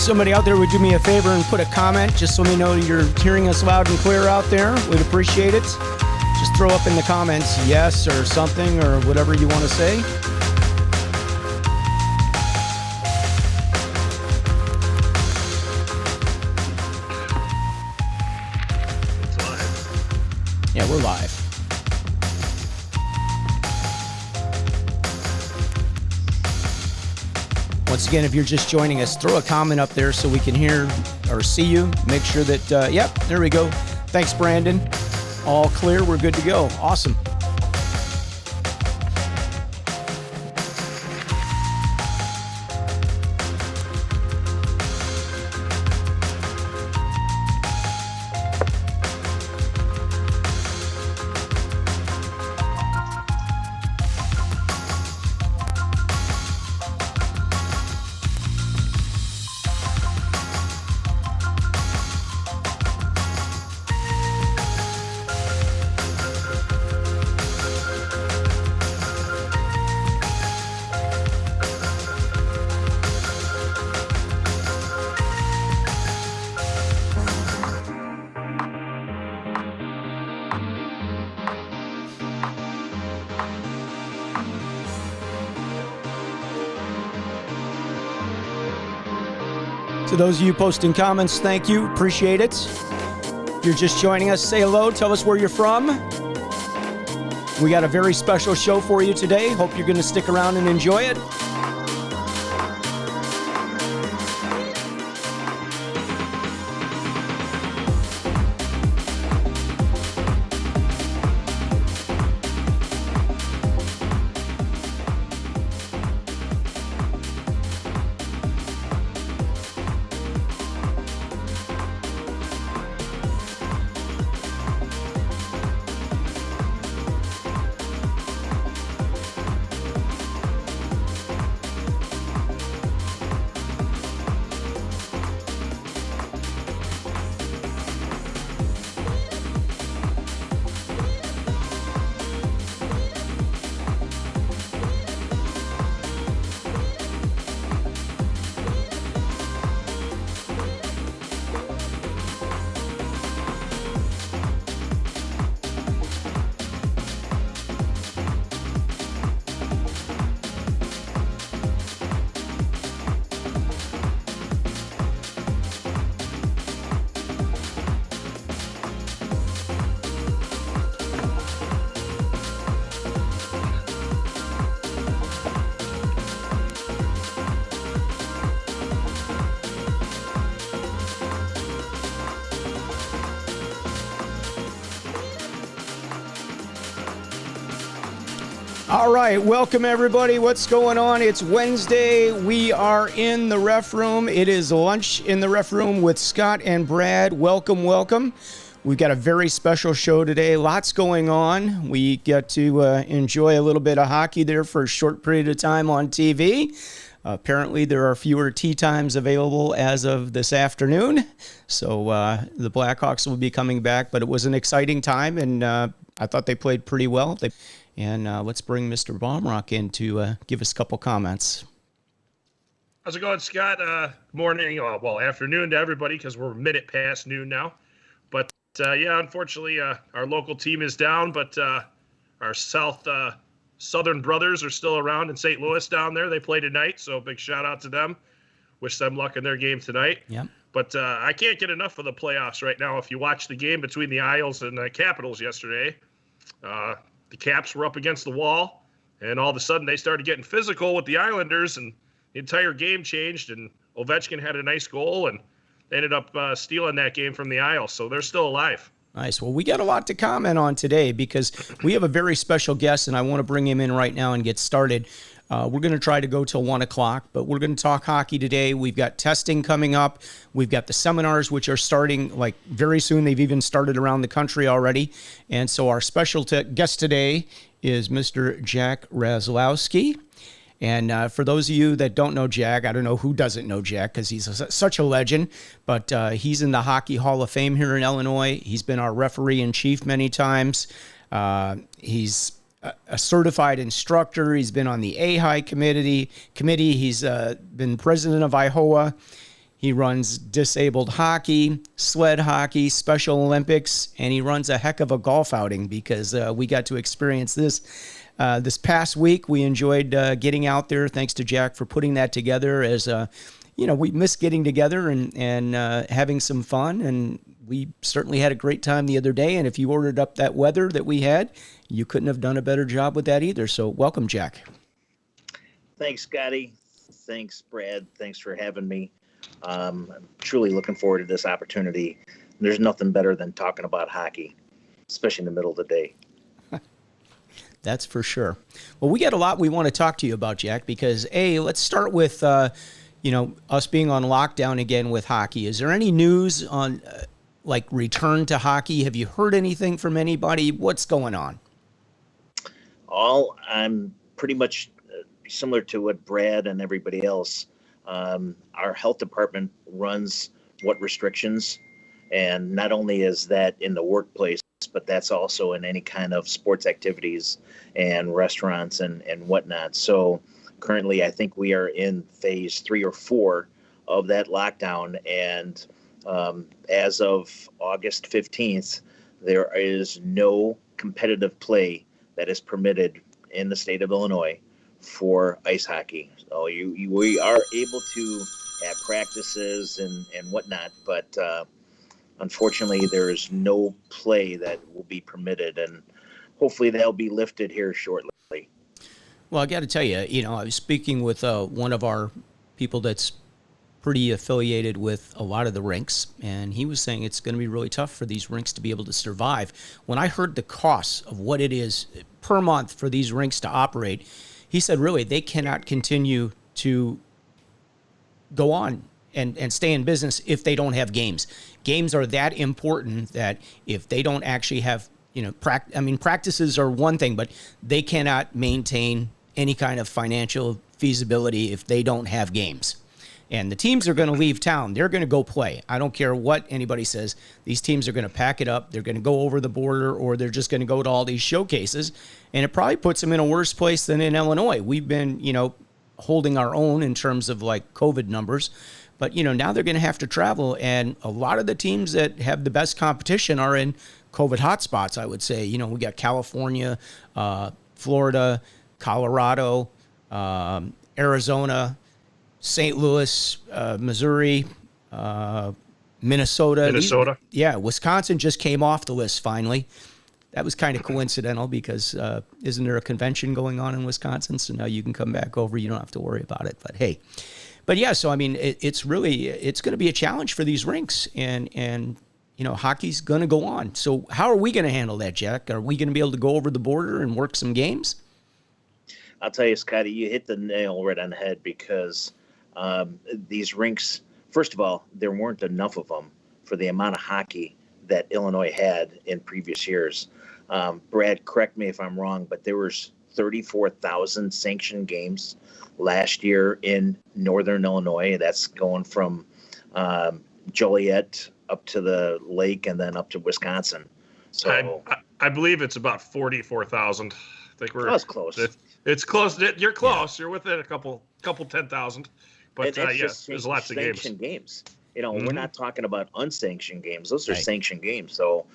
Somebody out there would do me a favor and put a comment just so we know you're hearing us loud and clear out there. We'd appreciate it. Just throw up in the comments yes or something or whatever you want to say. It's live. Yeah, we're live. Once again, if you're just joining us, throw a comment up there so we can hear or see you. Make sure that, yep, there we go. Thanks, Brandon. All clear. We're good to go. Awesome. To those of you posting comments, thank you. Appreciate it. If you're just joining us, say hello. Tell us where you're from. We got a very special show for you today. Hope you're going to stick around and enjoy it. All right, welcome everybody. What's going on? It's Wednesday. We are in the ref room. It is lunch in the ref room with Scott and Brad. Welcome, welcome. We've got a very special show today. Lots going on. We get to enjoy a little bit of hockey there for a short period of time on TV. Apparently, there are fewer tee times available as of this afternoon. So the Blackhawks will be coming back, but it was an exciting time, and I thought they played pretty well. And let's bring Mr. Baumruck in to give us a couple comments. How's it going, Scott? Morning, well, afternoon to everybody because we're a minute past noon now. But, yeah, unfortunately, our local team is down, but our Southern brothers are still around in St. Louis down there. They play tonight, so big shout-out to them. Wish them luck in their game tonight. Yep. But I can't get enough of the playoffs right now. If you watch the game between the Isles and the Capitals yesterday, the Caps were up against the wall, and all of a sudden they started getting physical with the Islanders, and the entire game changed, and Ovechkin had a nice goal, and they ended up stealing that game from the Isles, so they're still alive. Nice. Well, we got a lot to comment on today because we have a very special guest, and I want to bring him in right now and get started. We're going to try to go till 1 o'clock, but we're going to talk hockey today. We've got testing coming up. We've got the seminars, which are starting like very soon. They've even started around the country already. And so our special guest today is Mr. Jack Raslawski. And for those of you that don't know Jack, I don't know who doesn't know Jack because he's such a legend, but he's in the Hockey Hall of Fame here in Illinois. He's been our referee-in-chief many times. He's a certified instructor. He's been on the AHI committee. He's been president of IHOA. He runs disabled hockey, sled hockey, Special Olympics, and he runs a heck of a golf outing because we got to experience this this past week. We enjoyed getting out there. Thanks to Jack for putting that together. As we miss getting together and having some fun, and we certainly had a great time the other day. And if you ordered up that weather that we had, you couldn't have done a better job with that either. So welcome, Jack. Thanks, Scotty. Thanks, Brad. Thanks for having me. I'm truly looking forward to this opportunity. There's nothing better than talking about hockey, especially in the middle of the day. That's for sure. Well, we got a lot we want to talk to you about, Jack, because let's start with, us being on lockdown again with hockey. Is there any news on return to hockey? Have you heard anything from anybody? What's going on? I'm pretty much similar to what Brad and everybody else. Our health department runs what restrictions, and not only is that in the workplace, but that's also in any kind of sports activities and restaurants and whatnot. So currently, I think we are in phase 3 or 4 of that lockdown. And as of August 15th, there is no competitive play that is permitted in the state of Illinois for ice hockey. So we are able to have practices and whatnot, but unfortunately there is no play that will be permitted, and hopefully that'll be lifted here shortly. Well, I got to tell you, I was speaking with one of our people that's pretty affiliated with a lot of the rinks, and he was saying it's going to be really tough for these rinks to be able to survive. When I heard the costs of what it is per month for these rinks to operate, he said, really, they cannot continue to go on and stay in business if they don't have games. Games are that important that if they don't actually have, practices are one thing, but they cannot maintain any kind of financial feasibility if they don't have games. And the teams are going to leave town. They're going to go play. I don't care what anybody says. These teams are going to pack it up. They're going to go over the border, or they're just going to go to all these showcases. And it probably puts them in a worse place than in Illinois. We've been, holding our own in terms of COVID numbers. But, now they're going to have to travel. And a lot of the teams that have the best competition are in COVID hotspots, I would say. We got California, Florida, Colorado, Arizona, St. Louis, Missouri, Minnesota. Wisconsin just came off the list finally. That was kind of coincidental because isn't there a convention going on in Wisconsin? So now you can come back over. You don't have to worry about it. But hey, so I mean, it's going to be a challenge for these rinks, and hockey's going to go on. So how are we going to handle that, Jack? Are we going to be able to go over the border and work some games? I'll tell you, Scotty, you hit the nail right on the head because these rinks, first of all, there weren't enough of them for the amount of hockey that Illinois had in previous years. Brad, correct me if I'm wrong, but there was 34,000 sanctioned games last year in northern Illinois. That's going from Joliet up to the lake and then up to Wisconsin. So I believe it's about 44,000. I think we're close. It's close. You're close. Yeah. You're within a couple 10,000. But yes, there's lots of games. We're not talking about unsanctioned games. Those are sanctioned games. So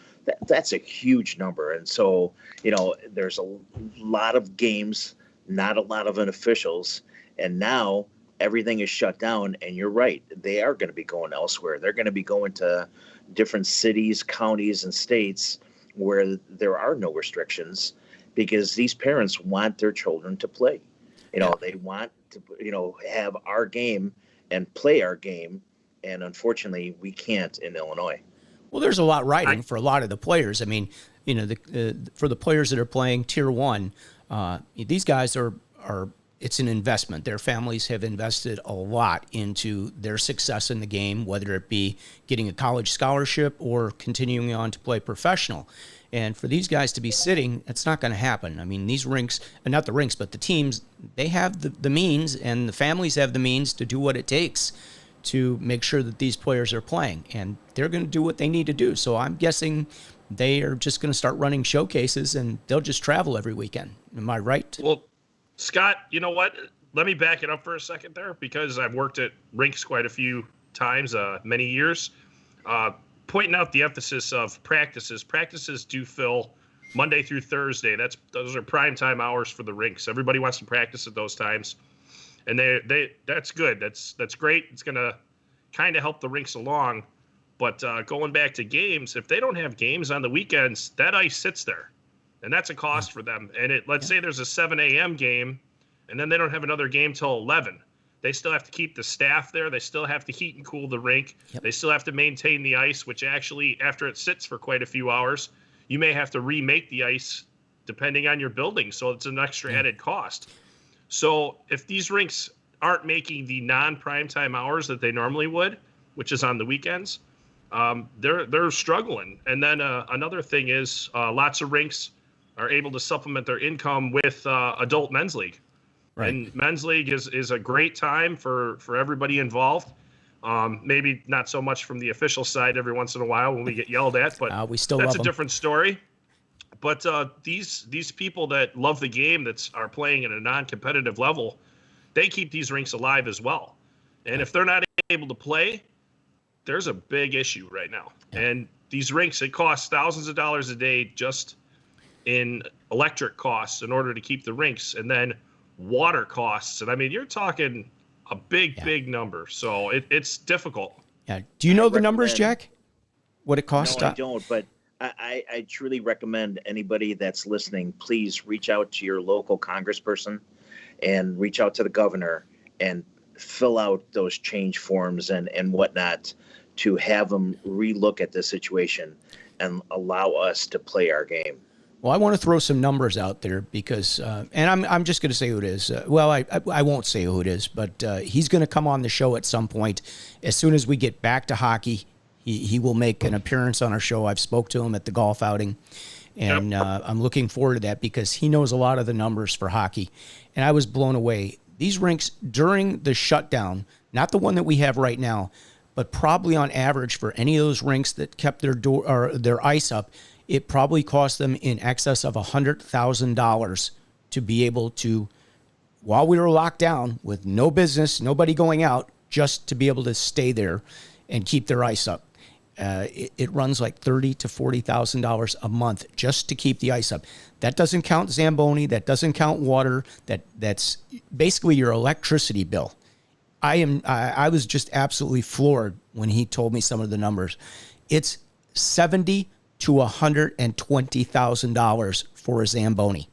that's a huge number. And so, there's a lot of games, not a lot of officials. And now everything is shut down. And you're right. They are going to be going elsewhere. They're going to be going to different cities, counties, and states where there are no restrictions because these parents want their children to play. They want to, have our game and play our game. And unfortunately, we can't in Illinois. Well, there's a lot riding for a lot of the players. I mean, for the players that are playing Tier 1, these guys are it's an investment. Their families have invested a lot into their success in the game, whether it be getting a college scholarship or continuing on to play professional. And for these guys to be sitting, it's not going to happen. I mean, these rinks, not the rinks, but the teams, they have the means, and the families have the means to do what it takes to make sure that these players are playing. And they're going to do what they need to do. So I'm guessing they are just going to start running showcases, and they'll just travel every weekend. Am I right? Well, Scott, you know what? Let me back it up for a second there because I've worked at rinks quite a few times, many years, pointing out the emphasis of practices. Practices do fill Monday through Thursday. Those are prime time hours for the rinks. Everybody wants to practice at those times, and that's good. That's great. It's gonna kind of help the rinks along. But going back to games, if they don't have games on the weekends, that ice sits there, and that's a cost for them. And let's say there's a 7 a.m. game, and then they don't have another game till 11. They still have to keep the staff there. They still have to heat and cool the rink. Yep. They still have to maintain the ice, which actually, after it sits for quite a few hours, you may have to remake the ice depending on your building. So it's an extra added cost. So if these rinks aren't making the non-primetime hours that they normally would, which is on the weekends, they're struggling. And then another thing is lots of rinks are able to supplement their income with adult men's league. Right. And men's league is a great time for everybody involved. Maybe not so much from the official side every once in a while when we get yelled at, but we still that's love a different story. But these people that love the game, that are playing at a non-competitive level, they keep these rinks alive as well. And if they're not able to play, there's a big issue right now. Yeah. And these rinks, it costs thousands of dollars a day just in electric costs in order to keep the rinks, and then water costs. And I mean, you're talking a big number. So it's difficult. Yeah. Do you know the numbers, Jack? What it costs? No, I don't, but I truly recommend anybody that's listening, please reach out to your local congressperson and reach out to the governor and fill out those change forms and whatnot to have them relook at the situation and allow us to play our game. Well, I want to throw some numbers out there because, and I'm just going to say who it is. Well, I won't say who it is, but he's going to come on the show at some point. As soon as we get back to hockey, he will make an appearance on our show. I've spoke to him at the golf outing, and I'm looking forward to that because he knows a lot of the numbers for hockey. And I was blown away. These rinks during the shutdown, not the one that we have right now, but probably on average for any of those rinks that kept their ice up, it probably cost them in excess of $100,000 to be able to, while we were locked down with no business, nobody going out, just to be able to stay there and keep their ice up. It runs like $30,000 to $40,000 a month just to keep the ice up. That doesn't count Zamboni. That doesn't count water. That's basically your electricity bill. I was just absolutely floored when he told me some of the numbers. It's $70,000 to $120,000 for a Zamboni,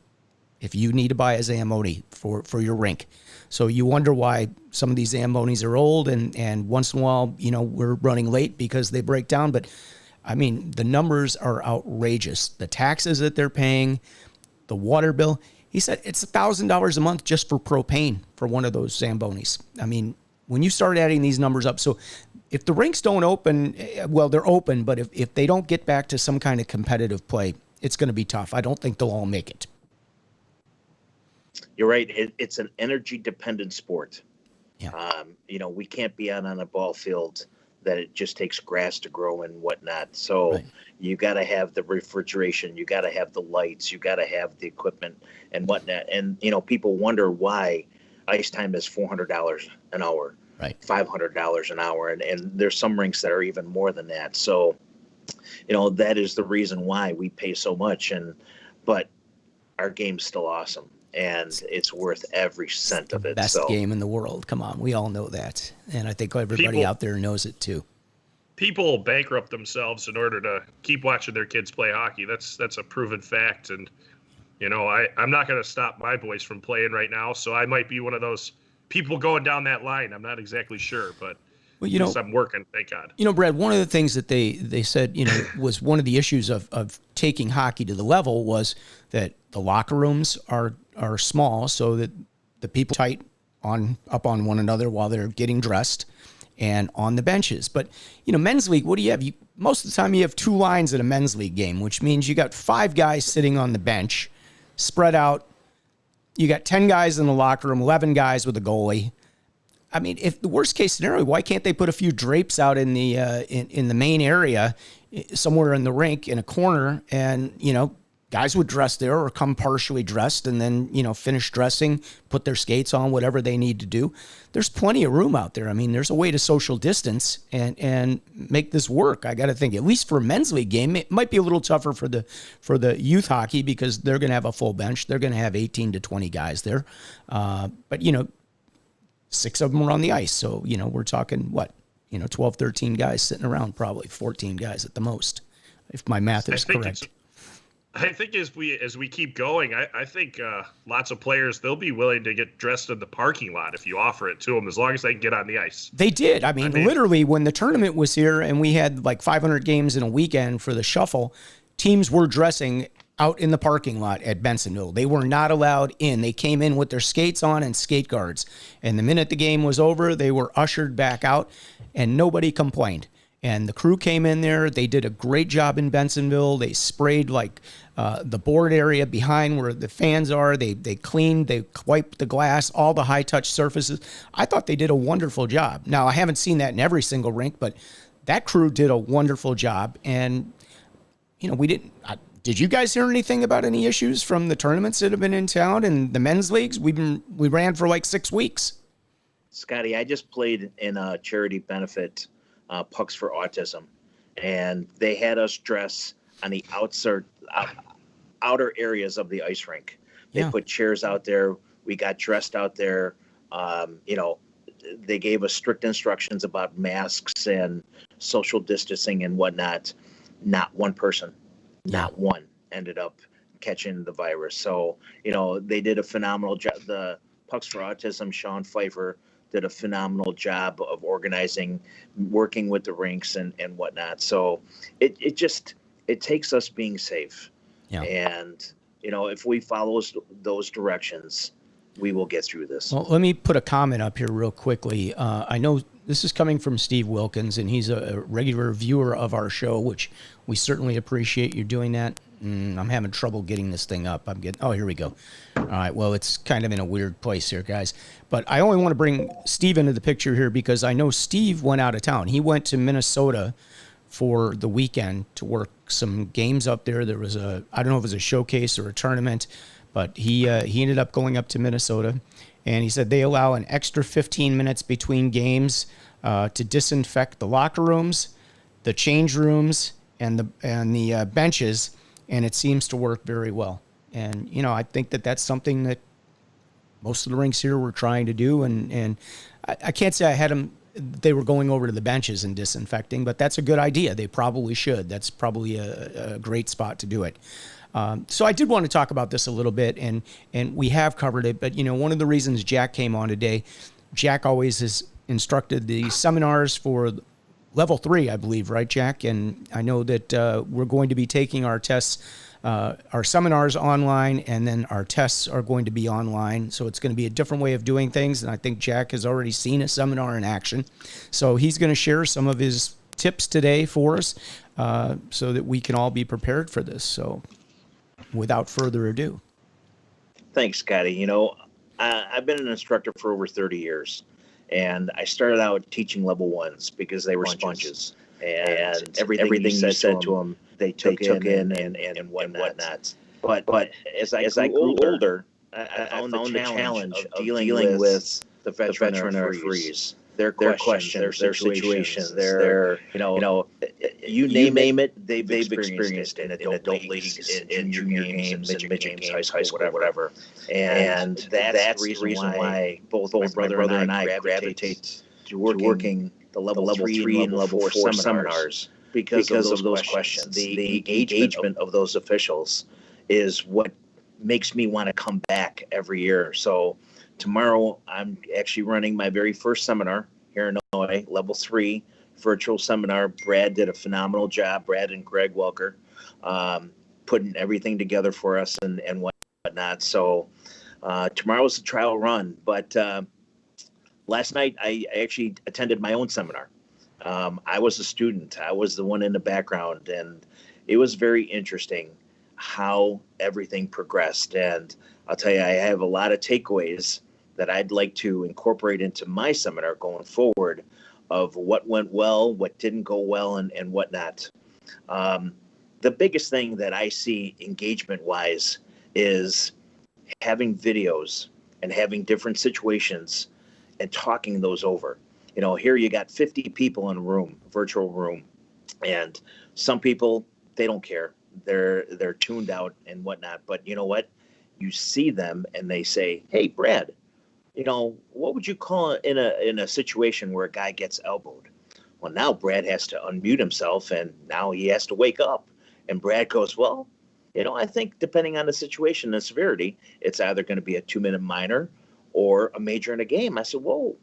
if you need to buy a Zamboni for your rink. So you wonder why some of these Zambonis are old and once in a while, we're running late because they break down. But I mean, the numbers are outrageous. The taxes that they're paying, the water bill. He said it's $1,000 a month just for propane for one of those Zambonis. I mean, when you start adding these numbers up, so if the rinks don't open, well, they're open, but if they don't get back to some kind of competitive play, it's going to be tough. I don't think they'll all make it. You're right. It's an energy-dependent sport. Yeah. We can't be out on a ball field that it just takes grass to grow and whatnot. So right. You got to have the refrigeration. You got to have the lights. You got to have the equipment and whatnot. And, people wonder why ice time is $400 an hour. Right. $500 an hour. And there's some rinks that are even more than that. So, that is the reason why we pay so much. But our game's still awesome. And it's worth every cent of it. Best game in the world. Come on. We all know that. And I think everybody out there knows it too. People bankrupt themselves in order to keep watching their kids play hockey. That's a proven fact. And, I'm not going to stop my boys from playing right now. So I might be one of those people going down that line. I'm not exactly sure, but I'm working, thank God. Brad, one of the things that they said, was one of the issues of taking hockey to the level was that the locker rooms are small so that the people tight up on one another while they're getting dressed and on the benches. But, men's league, what do you have? Most of the time you have two lines at a men's league game, which means you got 5 guys sitting on the bench spread out. You got 10 guys in the locker room, 11 guys with a goalie. I mean, if the worst case scenario, why can't they put a few drapes out in the in the main area, somewhere in the rink in a corner, and guys guys would dress there or come partially dressed and then, finish dressing, put their skates on, whatever they need to do. There's plenty of room out there. I mean, there's a way to social distance and make this work. I got to think, at least for a men's league game, it might be a little tougher for the youth hockey because they're going to have a full bench. They're going to have 18 to 20 guys there. But 6 of them are on the ice. So, we're talking 12, 13 guys sitting around, probably 14 guys at the most, if my math is correct. I think as we keep going, I think lots of players, they'll be willing to get dressed in the parking lot if you offer it to them, as long as they can get on the ice. They did. I mean, literally, when the tournament was here and we had like 500 games in a weekend for the shuffle, teams were dressing out in the parking lot at Bensonville. They were not allowed in. They came in with their skates on and skate guards. And the minute the game was over, they were ushered back out, and nobody complained. And the crew came in there. They did a great job in Bensonville. They sprayed the board area behind where the fans are. They cleaned, they wiped the glass, all the high-touch surfaces. I thought they did a wonderful job. Now, I haven't seen that in every single rink, but that crew did a wonderful job. And, we didn't... Did you guys hear anything about any issues from the tournaments that have been in town and the men's leagues? We ran for like 6 weeks. Scotty, I just played in a charity benefit, Pucks for Autism, and they had us dress on the outer areas of the ice rink. They put chairs out there. We got dressed out there. They gave us strict instructions about masks and social distancing and whatnot. Not one person, not one ended up catching the virus. So, they did a phenomenal job. The Pucks for Autism, Sean Pfeiffer, did a phenomenal job of organizing, working with the rinks and whatnot. So it takes us being safe. Yeah. And, if we follow those directions, we will get through this. Well, let me put a comment up here real quickly. I know this is coming from Steve Wilkins, and he's a regular viewer of our show, which we certainly appreciate you doing that. I'm having trouble getting this thing up. Oh, here we go. All right. Well, it's kind of in a weird place here, guys. But I only want to bring Steve into the picture here because I know Steve went out of town. He went to Minnesota for the weekend to work some games up there. There was I don't know if it was a showcase or a tournament, but he ended up going up to Minnesota, and he said they allow an extra 15 minutes between games to disinfect the locker rooms, the change rooms, and the benches, and it seems to work very well. And I think that's something that most of the rinks here were trying to do, and I can't say I had them. They were going over to the benches and disinfecting, but that's a good idea. They probably should. That's probably a great spot to do it. So I did want to talk about this a little bit, and we have covered it. But, one of the reasons Jack came on today, Jack always has instructed the seminars for level 3, I believe, right, Jack? And I know that we're going to be taking our tests, our seminars online, and then our tests are going to be online. So it's going to be a different way of doing things. And I think Jack has already seen a seminar in action. So he's going to share some of his tips today for us so that we can all be prepared for this. So without further ado. Thanks, Scotty. I've been an instructor for over 30 years, and I started out teaching level 1s because they were sponges. And everything you said to them, they took in and whatnot. But as I grew older, I found the challenge of dealing with the veteran referees. Their questions, their situations, their you name it, they've experienced in adult leagues, in junior games, in midget games, high school, whatever. And that's the reason why both my brother and I gravitate to working the level 3 and level 4 seminars because of those questions. The engagement of those officials is what makes me want to come back every year. So tomorrow, I'm actually running my very first seminar here in Illinois, level 3 virtual seminar. Brad did a phenomenal job, Brad and Greg Welker, putting everything together for us and whatnot. So tomorrow's a trial run, but last night I actually attended my own seminar. I was a student. I was the one in the background, and it was very interesting how everything progressed. And I'll tell you, I have a lot of takeaways that I'd like to incorporate into my seminar going forward of what went well, what didn't go well, and whatnot. The the biggest thing that I see engagement wise is having videos and having different situations and talking those over. Here you got 50 people in a room, virtual room, and some people, they don't care. They're tuned out and whatnot. But you know what? You see them and they say, "Hey, Brad, what would you call in a situation where a guy gets elbowed?" Well, now Brad has to unmute himself and now he has to wake up. And Brad goes, "Well, I think depending on the situation and severity, it's either going to be a 2-minute minor or a major in a game." I said, "Whoa,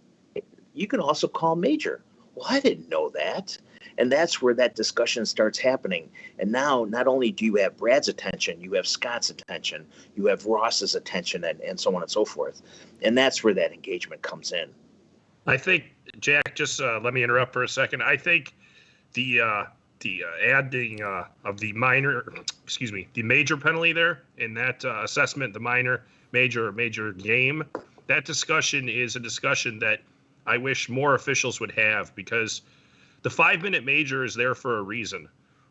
you can also call major." Well, I didn't know that. And that's where that discussion starts happening. And now not only do you have Brad's attention, you have Scott's attention, you have Ross's attention, and so on and so forth. And that's where that engagement comes in. I think, Jack, just let me interrupt for a second. I think the adding of the major penalty there in that assessment, the major game, that discussion is a discussion that I wish more officials would have, because the 5-minute major is there for a reason.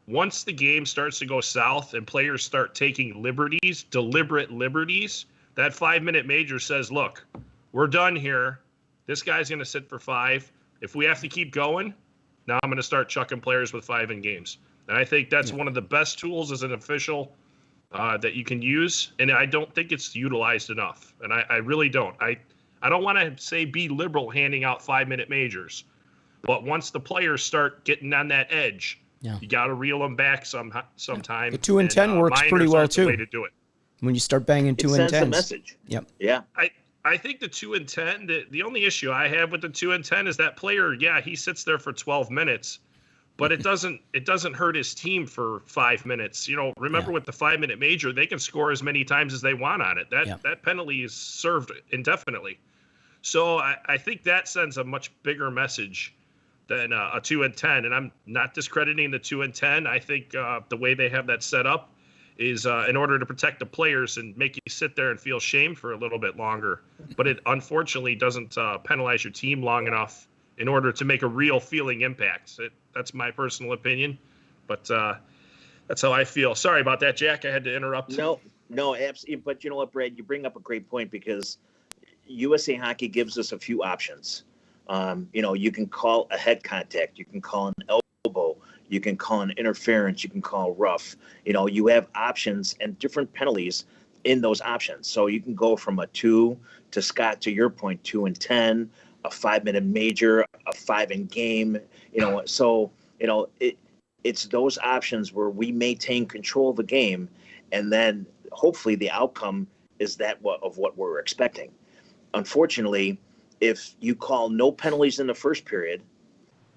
Once the game starts to go south and players start taking deliberate liberties, that 5-minute major says, "Look, we're done here. This guy's going to sit for 5. If we have to keep going, now I'm going to start chucking players with 5 in games." And I think that's one of the best tools as an official that you can use. And I don't think it's utilized enough. And I really don't. I don't want to say be liberal handing out 5-minute majors. But once the players start getting on that edge, you got to reel them back sometime. The 2 and 10 works pretty well too. The way to do it. When you start banging 2 and 10s. It sends a message. Yep. Yeah. I think the 2 and 10, the only issue I have with the 2 and 10 is that player, he sits there for 12 minutes, but it doesn't hurt his team for 5 minutes. Remember with the 5-minute major, they can score as many times as they want on it. That penalty is served indefinitely. So I think that sends a much bigger message than a 2 and 10. And I'm not discrediting the 2 and 10. I think the way they have that set up is in order to protect the players and make you sit there and feel shame for a little bit longer. But it unfortunately doesn't penalize your team long enough in order to make a real feeling impact. That's my personal opinion, but that's how I feel. Sorry about that, Jack. I had to interrupt. No, absolutely. But you know what, Brad? You bring up a great point, because USA Hockey gives us a few options. You can call a head contact, you can call an elbow, you can call an interference, you can call rough. You have options and different penalties in those options. So you can go from a 2 to, Scott, to your point, 2 and 10, a 5-minute major, a 5 in game. It's those options where we maintain control of the game, and then hopefully the outcome is of what we're expecting. Unfortunately, if you call no penalties in the first period,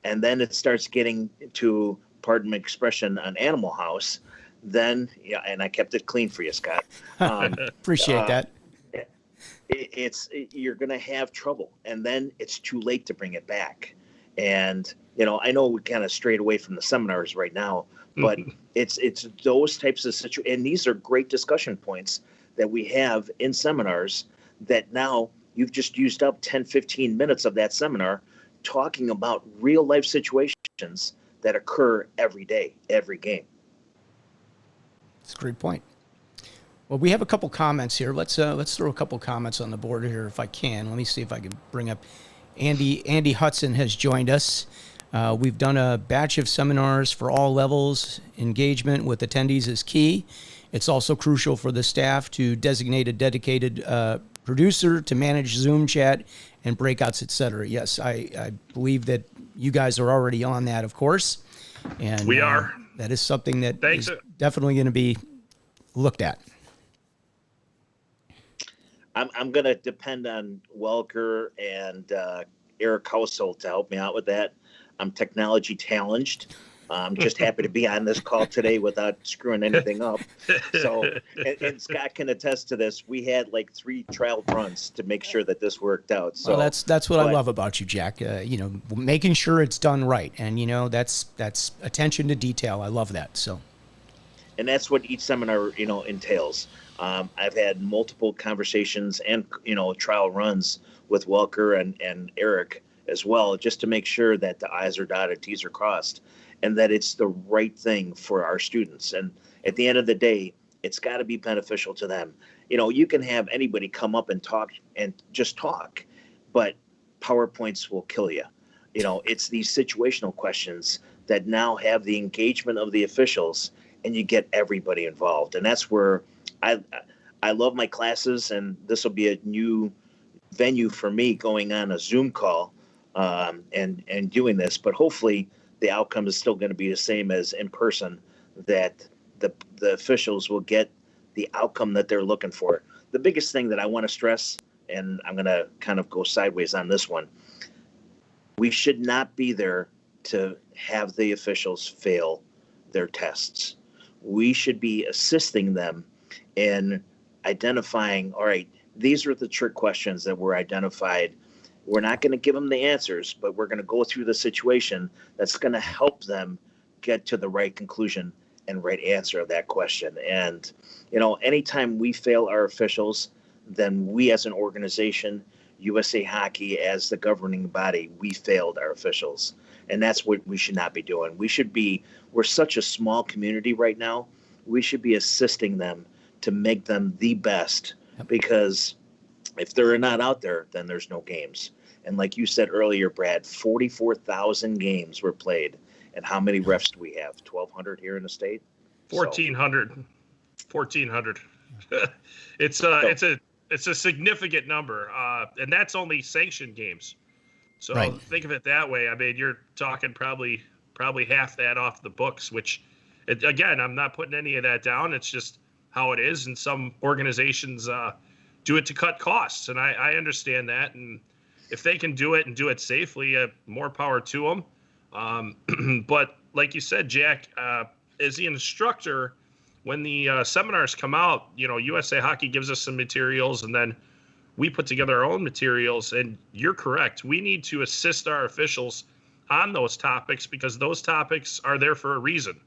and then it starts getting to, pardon my expression, an Animal House, then, and I kept it clean for you, Scott. Appreciate that. You're going to have trouble, and then it's too late to bring it back. And, I know we kind of strayed away from the seminars right now, but it's those types of situations, and these are great discussion points that we have in seminars that now you've just used up 10, 15 minutes of that seminar talking about real life situations that occur every day, every game. That's a great point. Well, we have a couple comments here. Let's throw a couple comments on the board here if I can. Let me see if I can bring up Andy Hudson has joined us. We've done a batch of seminars for all levels. Engagement with attendees is key. It's also crucial for the staff to designate a dedicated producer to manage Zoom chat and breakouts, etc. Yes, I believe that you guys are already on that, of course. And we are. That is something that is definitely going to be looked at. I'm going to depend on Welker and Eric Household to help me out with that. I'm technology challenged. I'm just happy to be on this call today without screwing anything up. So, and Scott can attest to this. We had like 3 trial runs to make sure that this worked out. So well, that's what I love about you, Jack. Making sure it's done right, and that's attention to detail. I love that. So, and that's what each seminar entails. I've had multiple conversations and trial runs with Welker and Eric as well, just to make sure that the I's are dotted, T's are crossed. and that it's the right thing for our students. And at the end of the day, it's got to be beneficial to them. You can have anybody come up and talk and just talk, but PowerPoints will kill you. It's these situational questions that now have the engagement of the officials, and you get everybody involved. And that's where I love my classes, and this will be a new venue for me, going on a Zoom call and doing this. But hopefully the outcome is still going to be the same as in person, that the officials will get the outcome that they're looking for. The biggest thing that I want to stress, and I'm going to kind of go sideways on this one, we should not be there to have the officials fail their tests. We should be assisting them in identifying, all right, these are the trick questions that were identified. We're not going to give them the answers, but we're going to go through the situation that's going to help them get to the right conclusion and right answer of that question. And, anytime we fail our officials, then we as an organization, USA Hockey as the governing body, we failed our officials. And that's what we should not be doing. We're such a small community right now. We should be assisting them to make them the best, because if they're not out there, then there's no games. And like you said earlier, Brad, 44,000 games were played. And how many refs do we have? 1,200 here in the state? 1,400. 1,400. It's a significant number, and that's only sanctioned games. So right. Think of it that way. I mean, you're talking probably half that off the books, which, again, I'm not putting any of that down. It's just how it is, and some organizations do it to cut costs, and I understand that. And if they can do it and do it safely, more power to them. But like you said, Jack, as the instructor, when the seminars come out, USA Hockey gives us some materials, and then we put together our own materials. And you're correct. We need to assist our officials on those topics, because those topics are there for a reason.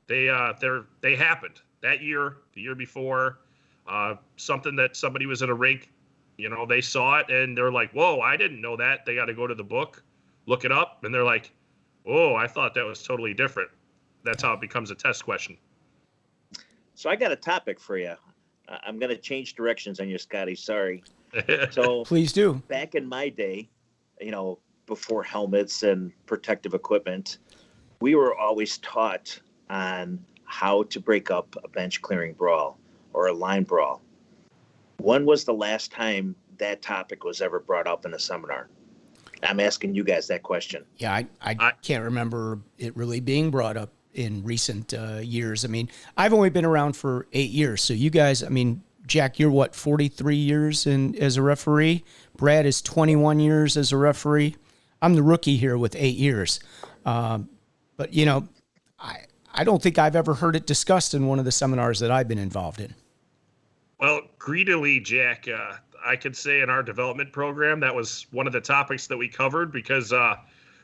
They happened that year, the year before, something that somebody was at a rink, they saw it and they're like, whoa, I didn't know that. They got to go to the book, look it up. And they're like, oh, I thought that was totally different. That's how it becomes a test question. So I got a topic for you. I'm going to change directions on you, Scotty. Sorry. So Please do. Back in my day, before helmets and protective equipment, we were always taught on how to break up a bench clearing brawl or a line brawl. When was the last time that topic was ever brought up in a seminar? I'm asking you guys that question. Yeah, I can't remember it really being brought up in recent years. I mean, I've only been around for 8 years. So you guys, I mean, Jack, you're what, 43 years as a referee? Brad is 21 years as a referee. I'm the rookie here with 8 years. But, I don't think I've ever heard it discussed in one of the seminars that I've been involved in. Well, greedily, Jack, I could say in our development program, that was one of the topics that we covered, because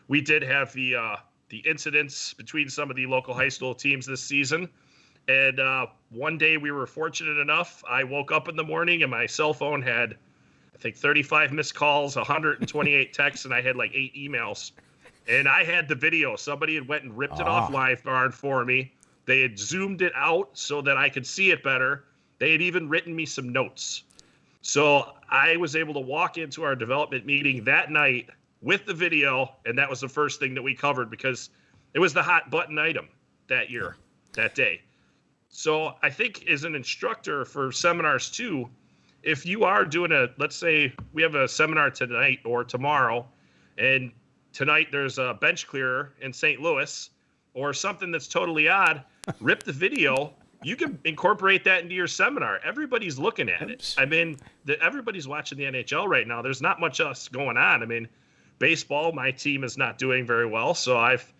we did have the incidents between some of the local high school teams this season. And one day we were fortunate enough, I woke up in the morning and my cell phone had, I think, 35 missed calls, 128 texts, and I had like 8 emails. And I had the video. Somebody had went and ripped it off LiveBarn for me. They had zoomed it out so that I could see it better. They had even written me some notes. So I was able to walk into our development meeting that night with the video, and that was the first thing that we covered, because it was the hot button item that year, that day. So I think as an instructor for seminars too, if you are doing let's say we have a seminar tonight or tomorrow, and tonight there's a bench clearer in St. Louis or something that's totally odd, rip the video. You can incorporate that into your seminar. Everybody's looking at it. I mean, everybody's watching the NHL right now. There's not much else going on. I mean, baseball, my team is not doing very well, so I've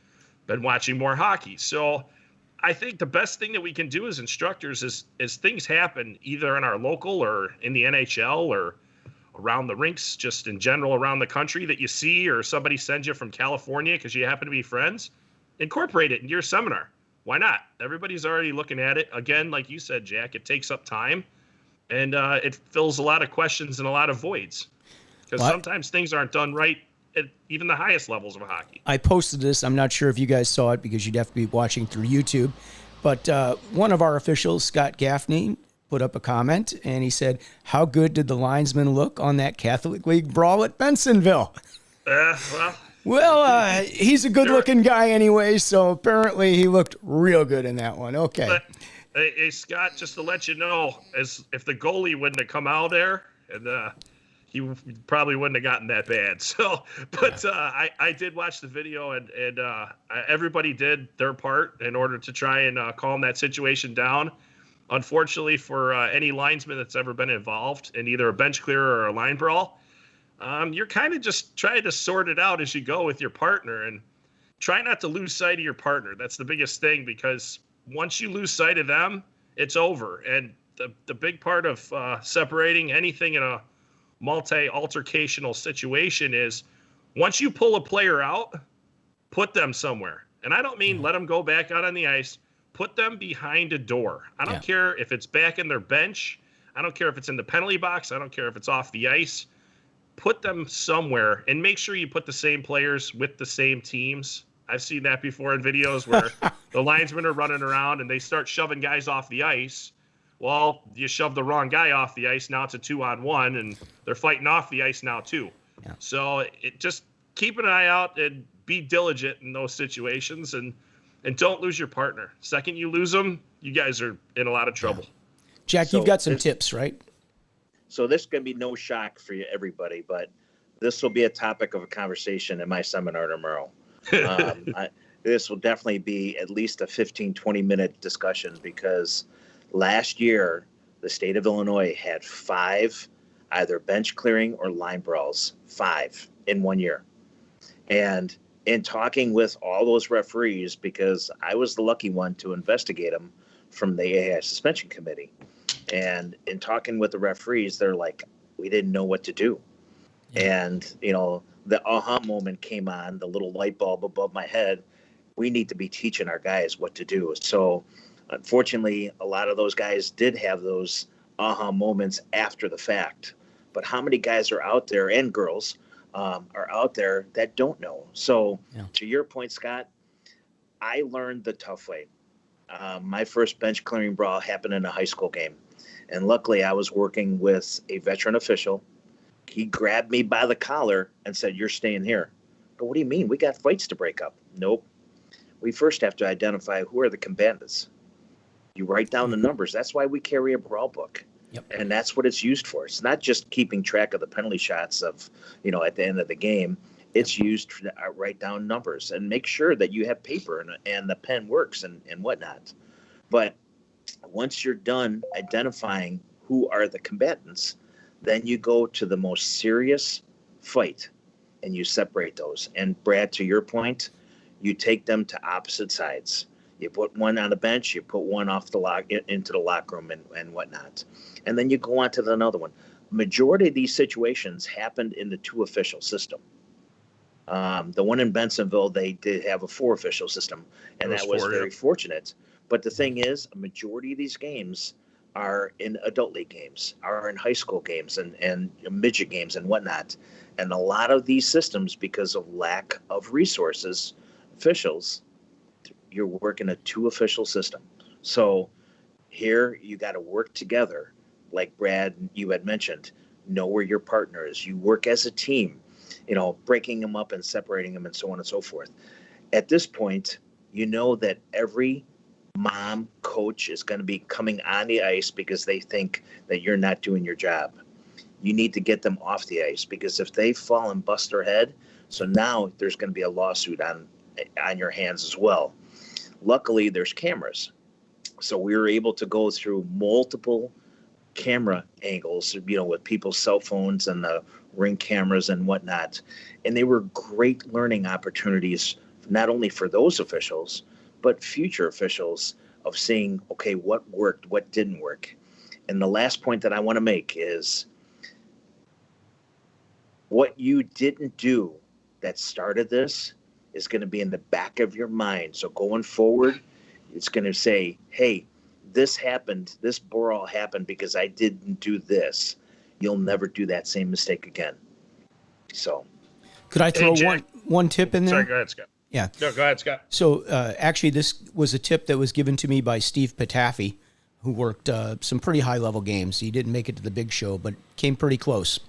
been watching more hockey. So I think the best thing that we can do as instructors is things happen either in our local or in the NHL or around the rinks, just in general around the country, that you see, or somebody sends you from California because you happen to be friends, incorporate it into your seminar. Why not? Everybody's already looking at it. Again, like you said, Jack, it takes up time, and it fills a lot of questions and a lot of voids, because sometimes things aren't done right at even the highest levels of hockey. I posted this. I'm not sure if you guys saw it because you'd have to be watching through YouTube. But one of our officials, Scott Gaffney, put up a comment, and he said, "How good did the linesman look on that Catholic League brawl at Bensonville?" Well, he's a good-looking guy anyway, so apparently he looked real good in that one. Okay. But, hey, Scott, just to let you know, as if the goalie wouldn't have come out there, and he probably wouldn't have gotten that bad. So, but I did watch the video, and everybody did their part in order to try and calm that situation down. Unfortunately, for any linesman that's ever been involved in either a bench clear or a line brawl, you're kind of just trying to sort it out as you go with your partner, and try not to lose sight of your partner. That's the biggest thing, because once you lose sight of them, it's over. And the big part of separating anything in a multi-altercational situation is once you pull a player out, put them somewhere. And I don't mean let them go back out on the ice. Put them behind a door. I don't care if it's back in their bench. I don't care if it's in the penalty box. I don't care if it's off the ice. Put them somewhere, and make sure you put the same players with the same teams. I've seen that before in videos where the linesmen are running around and they start shoving guys off the ice. Well, you shove the wrong guy off the ice. Now it's a 2-on-1, and they're fighting off the ice now too. Yeah. So just keep an eye out and be diligent in those situations, and don't lose your partner. Second you lose them, you guys are in a lot of trouble. Yeah. Jack, you've got some tips, right? So this can be no shock for you, everybody, but this will be a topic of a conversation in my seminar tomorrow. This will definitely be at least a 15, 20-minute discussion, because last year the state of Illinois had 5 either bench clearing or line brawls, 5 in 1 year. And in talking with all those referees, because I was the lucky one to investigate them from the AI suspension committee, and in talking with the referees, they're like, we didn't know what to do. Yeah. And, the aha moment came on, the little light bulb above my head. We need to be teaching our guys what to do. So unfortunately, a lot of those guys did have those aha moments after the fact. But how many guys are out there, and girls are out there, that don't know? So to your point, Scott, I learned the tough way. My first bench clearing brawl happened in a high school game. And luckily, I was working with a veteran official. He grabbed me by the collar and said, "You're staying here." But what do you mean? We got fights to break up. Nope. We first have to identify who are the combatants. You write down the numbers. That's why we carry a brawl book. Yep. And that's what it's used for. It's not just keeping track of the penalty shots of, at the end of the game. It's used to write down numbers and make sure that you have paper and the pen works and whatnot. But once you're done identifying who are the combatants, then you go to the most serious fight and you separate those. And Brad, to your point, you take them to opposite sides. You put one on the bench, you put one off the into the locker room and whatnot. And then you go on to another one. Majority of these situations happened in the 2-official system. The one in Bensonville, they did have a 4-official system, and that was very fortunate. But the thing is, a majority of these games are in adult league games, are in high school games and midget games and whatnot. And a lot of these systems, because of lack of resources, officials, you're working a 2-official system. So here you got to work together. Like Brad, you had mentioned, know where your partner is. You work as a team, breaking them up and separating them and so on and so forth. At this point, you know that every mom, coach is going to be coming on the ice because they think that you're not doing your job. You need to get them off the ice, because if they fall and bust their head, so now there's going to be a lawsuit on your hands as well. Luckily, there's cameras. So we were able to go through multiple camera angles, with people's cell phones and the Ring cameras and whatnot. And they were great learning opportunities, not only for those officials, but future officials, of seeing, okay, what worked, what didn't work. And the last point that I want to make is what you didn't do that started this is going to be in the back of your mind. So going forward, it's going to say, hey, this happened, this brawl happened because I didn't do this. You'll never do that same mistake again. So Could I throw Jack. one tip in there? Sorry, go ahead, Scott. Yeah. No, go ahead, Scott. So actually, this was a tip that was given to me by Steve Pataffy, who worked some pretty high-level games. He didn't make it to the big show, but came pretty close.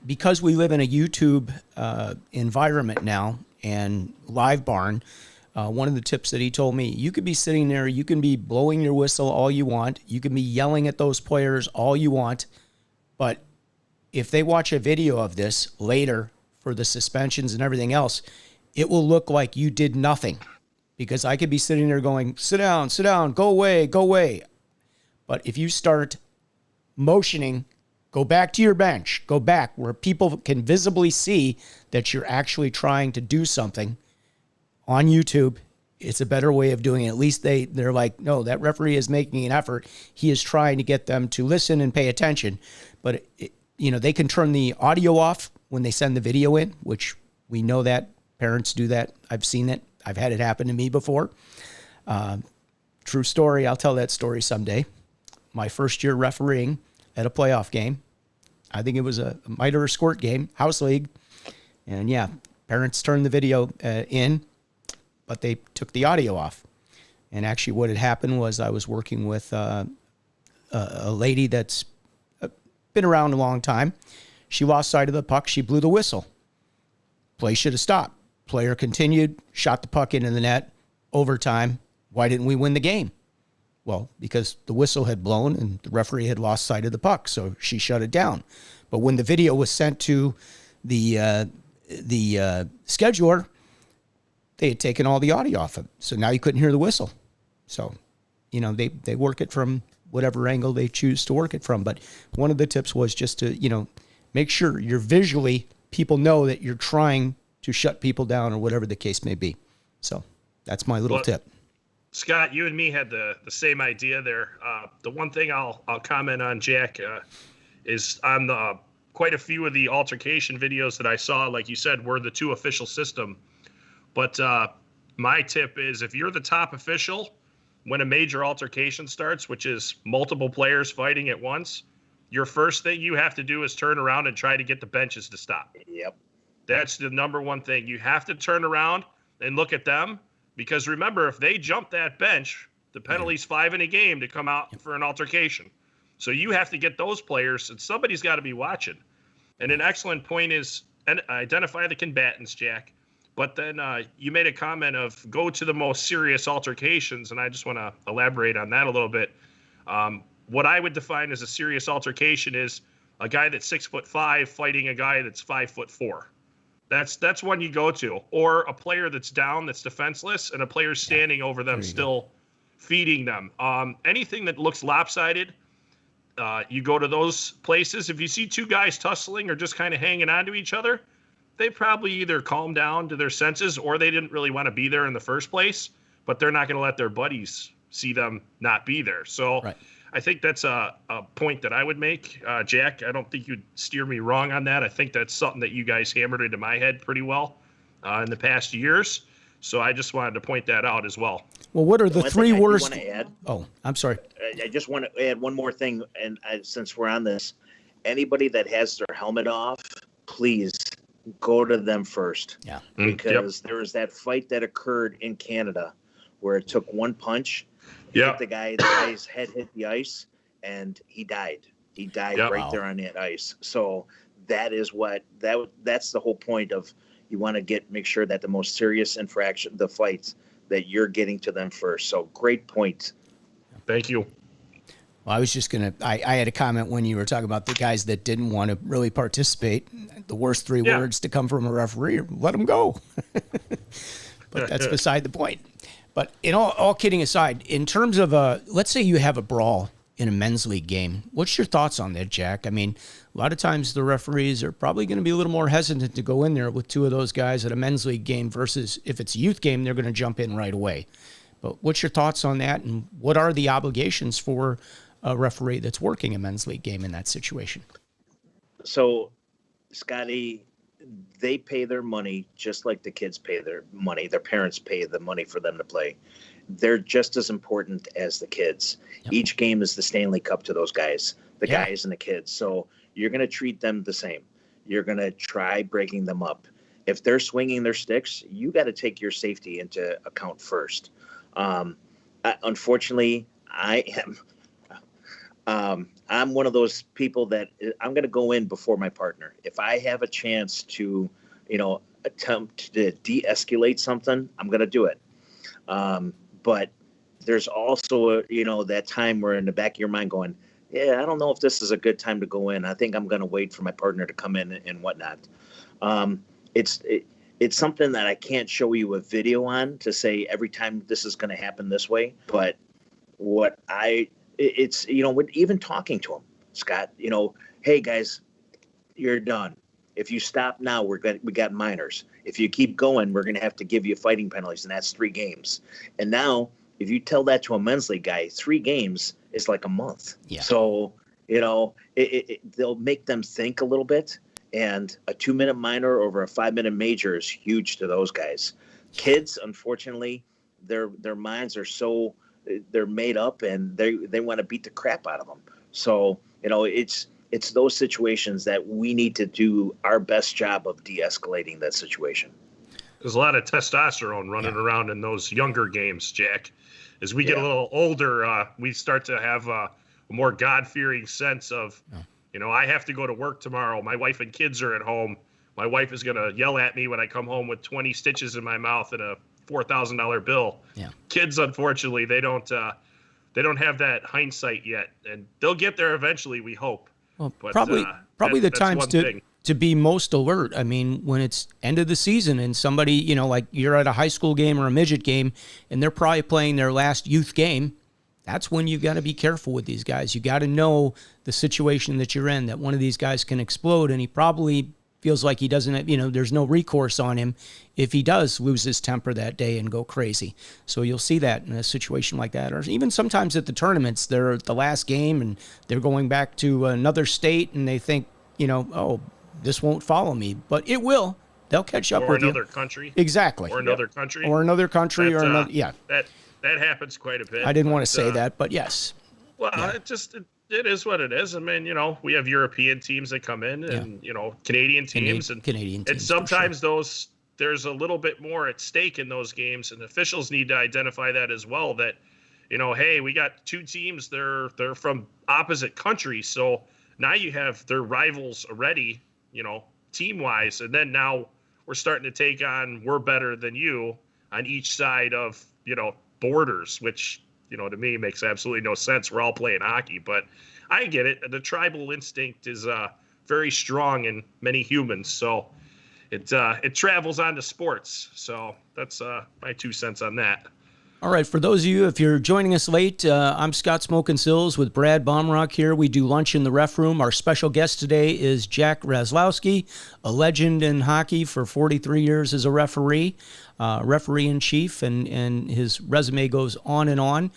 Because we live in a YouTube environment now and Live Barn, one of the tips that he told me, you could be sitting there, you can be blowing your whistle all you want, you can be yelling at those players all you want, but if they watch a video of this later for the suspensions and everything else, it will look like you did nothing, because I could be sitting there going, sit down, go away, go away. But if you start motioning, go back to your bench, go back where people can visibly see that you're actually trying to do something on YouTube, it's a better way of doing it. At least they're like, no, that referee is making an effort. He is trying to get them to listen and pay attention. But, they can turn the audio off when they send the video in, which we know that. Parents do that. I've seen it. I've had it happen to me before. True story. I'll tell that story someday. My first year refereeing at a playoff game. I think it was a miter or squirt game, house league. And yeah, parents turned the video in, but they took the audio off. And actually what had happened was I was working with a lady that's been around a long time. She lost sight of the puck. She blew the whistle. Play should have stopped. Player continued, shot the puck into the net, overtime. Why didn't we win the game? Well, because the whistle had blown and the referee had lost sight of the puck, so she shut it down. But when the video was sent to the scheduler, they had taken all the audio off of it, so now you couldn't hear the whistle. So, they work it from whatever angle they choose to work it from. But one of the tips was just to, make sure you're visually, people know that you're trying to shut people down or whatever the case may be. So that's my little tip. Scott, you and me had the same idea there. The one thing I'll comment on, Jack, is on quite a few of the altercation videos that I saw, like you said, were the two official system. But my tip is, if you're the top official, when a major altercation starts, which is multiple players fighting at once, your first thing you have to do is turn around and try to get the benches to stop. Yep. That's the number one thing. You have to turn around and look at them, because remember, if they jump that bench, the penalty's 5 in a game to come out for an altercation. So you have to get those players, and somebody's got to be watching. And an excellent point is identify the combatants, Jack. But then you made a comment of go to the most serious altercations, and I just want to elaborate on that a little bit. What I would define as a serious altercation is a guy that's 6'5" fighting a guy that's 5'4". That's one you go to, or a player that's down, that's defenseless, and a player standing over them, still feeding them. Anything that looks lopsided, you go to those places. If you see two guys tussling or just kind of hanging on to each other, they probably either calm down to their senses or they didn't really want to be there in the first place, but they're not going to let their buddies see them not be there. So I think that's a point that I would make. Jack, I don't think you'd steer me wrong on that. I think that's something that you guys hammered into my head pretty well in the past years. So I just wanted to point that out as well. Well, what are the three worst? Oh, I'm sorry. I just want to add one more thing. And since we're on this, anybody that has their helmet off, please go to them first. Yeah. Because there was that fight that occurred in Canada where it took one punch. Hit the guy's head hit the ice, and he died. He died right there on that ice. So that is that's the whole point of, you want to make sure that the most serious infraction, the fights, that you're getting to them first. So great point. Thank you. Well, I was just I had a comment when you were talking about the guys that didn't want to really participate. The worst three words to come from a referee: let them go. But that's beside the point. But in all kidding aside, in terms of let's say you have a brawl in a men's league game, what's your thoughts on that, Jack? I mean, a lot of times the referees are probably going to be a little more hesitant to go in there with two of those guys at a men's league game versus if it's a youth game, they're going to jump in right away. But what's your thoughts on that, and what are the obligations for a referee that's working a men's league game in that situation? So, Scotty, they pay their money just like the kids pay their money. Their parents pay the money for them to play. They're just as important as the kids. Yep. Each game is the Stanley Cup to those guys, the guys and the kids. So you're going to treat them the same. you're going to try breaking them up. If they're swinging their sticks, you got to take your safety into account first. Unfortunately, I'm one of those people that I'm going to go in before my partner. If I have a chance to, attempt to de-escalate something, I'm going to do it. But there's also, that time where in the back of your mind going, yeah, I don't know if this is a good time to go in. I think I'm going to wait for my partner to come in and whatnot. It's something that I can't show you a video on to say every time this is going to happen this way. But even talking to him, Scott, hey guys, you're done. If you stop now, we got minors. If you keep going, we're going to have to give you fighting penalties, and that's 3 games. And now, if you tell that to a men's league guy, 3 games is like a month. Yeah. So, they'll make them think a little bit. And a 2-minute minor over a 5-minute major is huge to those guys. Kids, unfortunately, their minds are so they're made up, and they want to beat the crap out of them. So, it's those situations that we need to do our best job of de-escalating that situation. There's a lot of testosterone running around in those younger games, Jack. As we get a little older, we start to have a more God-fearing sense of, I have to go to work tomorrow. My wife and kids are at home. My wife is going to yell at me when I come home with 20 stitches in my mouth and a $4,000 bill. Yeah. Kids, unfortunately, they don't have that hindsight yet, and they'll get there eventually, we hope. Well, but, probably the times to be most alert. I mean, when it's end of the season and somebody, like you're at a high school game or a midget game, and they're probably playing their last youth game, that's when you got to be careful with these guys. You got to know the situation that you're in, that one of these guys can explode, and he probably feels like he doesn't, there's no recourse on him if he does lose his temper that day and go crazy. So you'll see that in a situation like that. Or even sometimes at the tournaments, they're at the last game and they're going back to another state and they think, this won't follow me. But it will. They'll catch up with you. Or another country. Exactly. Or another country. Or another country. Or another, yeah. That happens quite a bit. I didn't want to say that, but yes. Well, it is what it is. I mean, we have European teams that come in and, Canadian teams. Canadian teams. And sometimes there's a little bit more at stake in those games, and officials need to identify that as well, that, hey, we got 2 teams, they're from opposite countries. So now you have their rivals already, team-wise. And then now we're starting to take on, we're better than you on each side of, borders, which, to me makes absolutely no sense. We're all playing hockey, but I get it. The tribal instinct is very strong in many humans, so it travels onto sports. So that's my 2 cents on that. All right, for those of you, if you're joining us late, I'm Scott Smokin Silz with Brad Baumruck here. We do lunch in the ref room. Our special guest today is Jack Raslawski, a legend in hockey for 43 years as a referee in chief, and his resume goes on and on.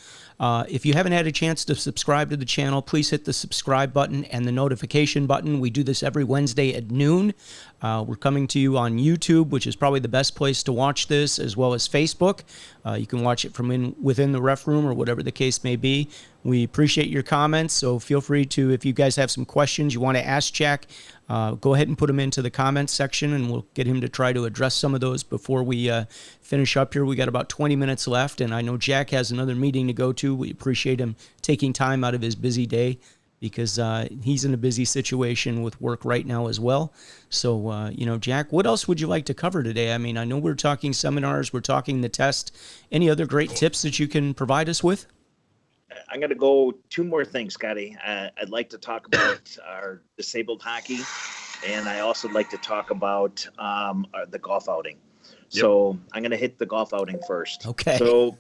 If you haven't had a chance to subscribe to the channel, please hit the subscribe button and the notification button. We do this every Wednesday at noon. We're coming to you on YouTube, which is probably the best place to watch this, as well as Facebook. You can watch it from within the ref room or whatever the case may be. We appreciate your comments, so feel free to, if you guys have some questions you want to ask Jack, go ahead and put them into the comments section, and we'll get him to try to address some of those before we finish up here. We got about 20 minutes left, and I know Jack has another meeting to go to. We appreciate him taking time out of his busy day, because he's in a busy situation with work right now as well. So, Jack, what else would you like to cover today? I mean, I know we're talking seminars, we're talking the test. Any other great tips that you can provide us with? I'm going to go 2 more things, Scotty. I'd like to talk about our disabled hockey, and I also like to talk about the golf outing. Yep. So I'm going to hit the golf outing first. Okay. So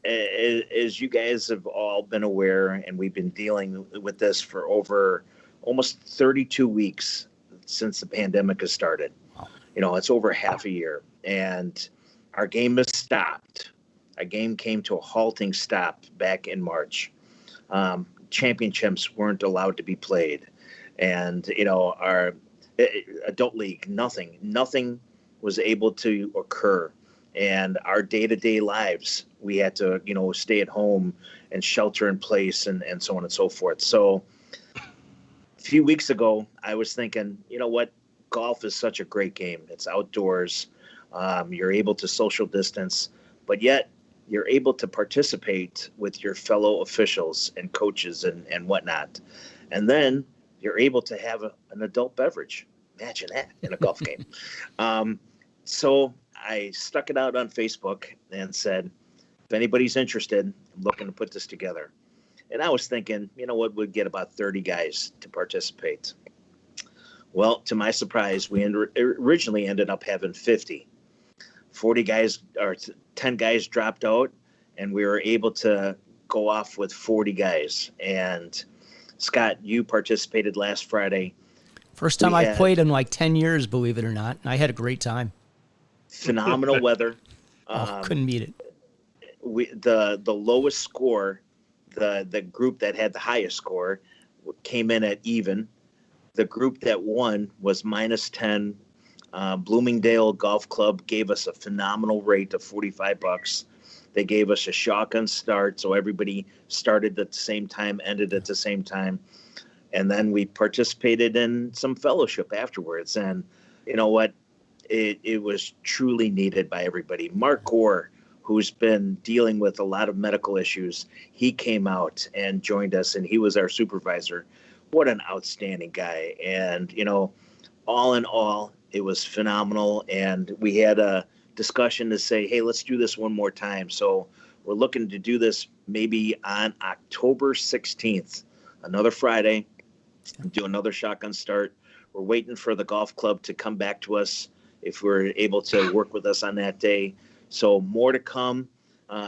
as you guys have all been aware, and we've been dealing with this for over almost 32 weeks since the pandemic has started. Wow. It's over half a year, and our game has stopped. Our game came to a halting stop back in March. Championships weren't allowed to be played. And, our adult league, nothing was able to occur. And our day-to-day lives, we had to, stay at home and shelter in place and so on and so forth. So a few weeks ago, I was thinking, what, golf is such a great game. It's outdoors. You're able to social distance, but yet you're able to participate with your fellow officials and coaches and whatnot. And then you're able to have an adult beverage. Imagine that in a golf game. So I stuck it out on Facebook and said, if anybody's interested, I'm looking to put this together. And I was thinking, you know what, we'd get about 30 guys to participate. Well, to my surprise, we originally ended up having 50. 40 guys or 10 guys dropped out, and we were able to go off with 40 guys. And Scott, you participated last Friday. First time I've played in like 10 years, believe it or not. And I had a great time. Phenomenal weather. Couldn't beat it. The lowest score, the group that had the highest score came in at even. The group that won was -10. Bloomingdale Golf Club gave us a phenomenal rate of $45. They gave us a shotgun start, so everybody started at the same time, ended at the same time. And then we participated in some fellowship afterwards. And you know what? It was truly needed by everybody. Mark Gore, who's been dealing with a lot of medical issues, he came out and joined us, and he was our supervisor. What an outstanding guy. And, you know, all in all, it was phenomenal. And we had a discussion to say, hey, let's do this one more time. So we're looking to do this maybe on October 16th, another Friday, do another shotgun start. We're waiting for the golf club to come back to us if we're able to work with us on that day. So more to come.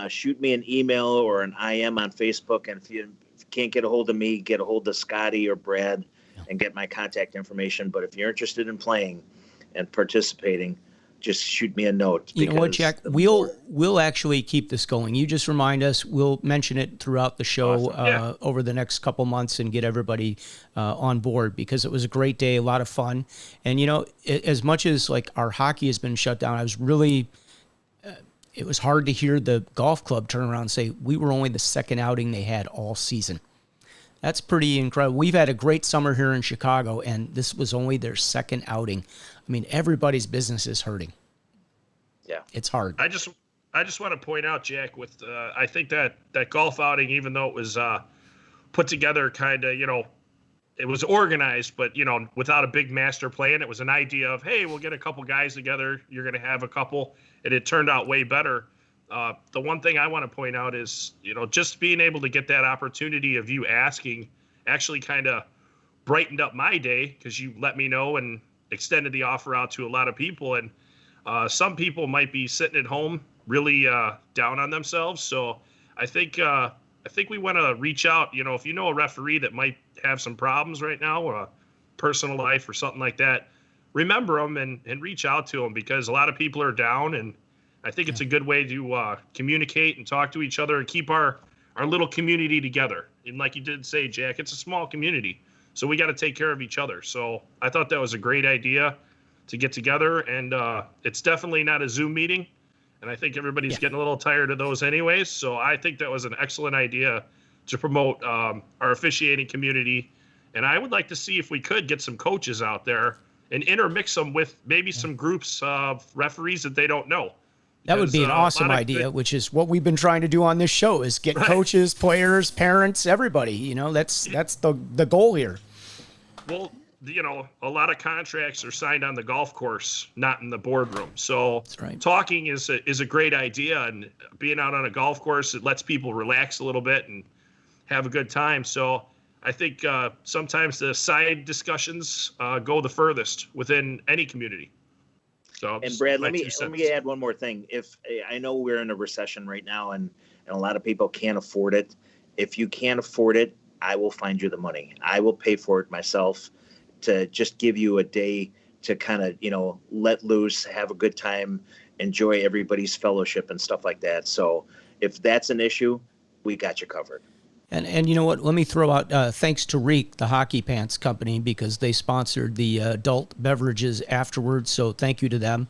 Shoot me an email or an IM on Facebook. And if you can't get a hold of me, get a hold of Scotty or Brad and get my contact information. But if you're interested in playing and participating, just shoot me a note. You know what, Jack? We'll actually keep this going. You just remind us. We'll mention it throughout the show over the next couple months and get everybody on board, because it was a great day, a lot of fun. And, you know, as much as like our hockey has been shut down, I was really it was hard to hear the golf club turn around and say we were only the second outing they had all season. That's pretty incredible. We've had a great summer here in Chicago, and this was only their second outing. I mean, everybody's business is hurting. Yeah, it's hard. I just want to point out, Jack, with I think that golf outing, even though it was put together kind of, you know, it was organized, but, you know, without a big master plan. It was an idea of, hey, we'll get a couple guys together. You're going to have a couple, and it turned out way better. The one thing I want to point out is, you know, just being able to get that opportunity of you asking actually kind of brightened up my day, because you let me know and extended the offer out to a lot of people. And some people might be sitting at home really down on themselves. So I think we want to reach out. You know, if you know a referee that might have some problems right now, or a personal life or something like that, remember them and reach out to them, because a lot of people are down. And I think it's a good way to communicate and talk to each other and keep our little community together. And like you did say, Jack, it's a small community, so we got to take care of each other. So I thought that was a great idea to get together, and it's definitely not a Zoom meeting. And I think everybody's getting a little tired of those anyways. So I think that was an excellent idea to promote our officiating community. And I would like to see if we could get some coaches out there and intermix them with maybe some groups of referees that they don't know. That would be an awesome idea, which is what we've been trying to do on this show, is get coaches, players, parents, everybody. You know, that's the goal here. Well, you know, a lot of contracts are signed on the golf course, not in the boardroom. So talking is a great idea, and being out on a golf course, it lets people relax a little bit and have a good time. So I think sometimes the side discussions go the furthest within any community. So, and Brad, let me add one more thing. If I know we're in a recession right now, and a lot of people can't afford it. If you can't afford it, I will find you the money. I will pay for it myself, to just give you a day to kind of, you know, let loose, have a good time, enjoy everybody's fellowship and stuff like that. So if that's an issue, we got you covered. And you know what? Let me throw out thanks to Reek, the hockey pants company, because they sponsored the adult beverages afterwards. So thank you to them.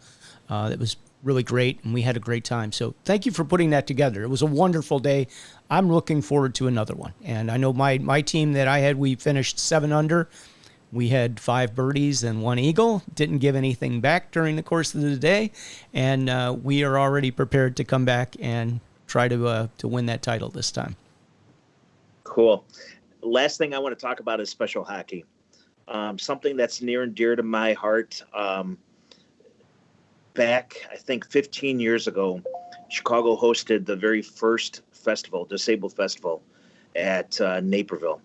It was really great, and we had a great time. So thank you for putting that together. It was a wonderful day. I'm looking forward to another one. And I know my team that I had, we finished 7 under. We had 5 birdies and 1 eagle. Didn't give anything back during the course of the day, and we are already prepared to come back and try to win that title this time. Cool. Last thing I want to talk about is special hockey. Something that's near and dear to my heart. Back, I think 15 years ago, Chicago hosted the very first festival, Disabled Festival, at Naperville.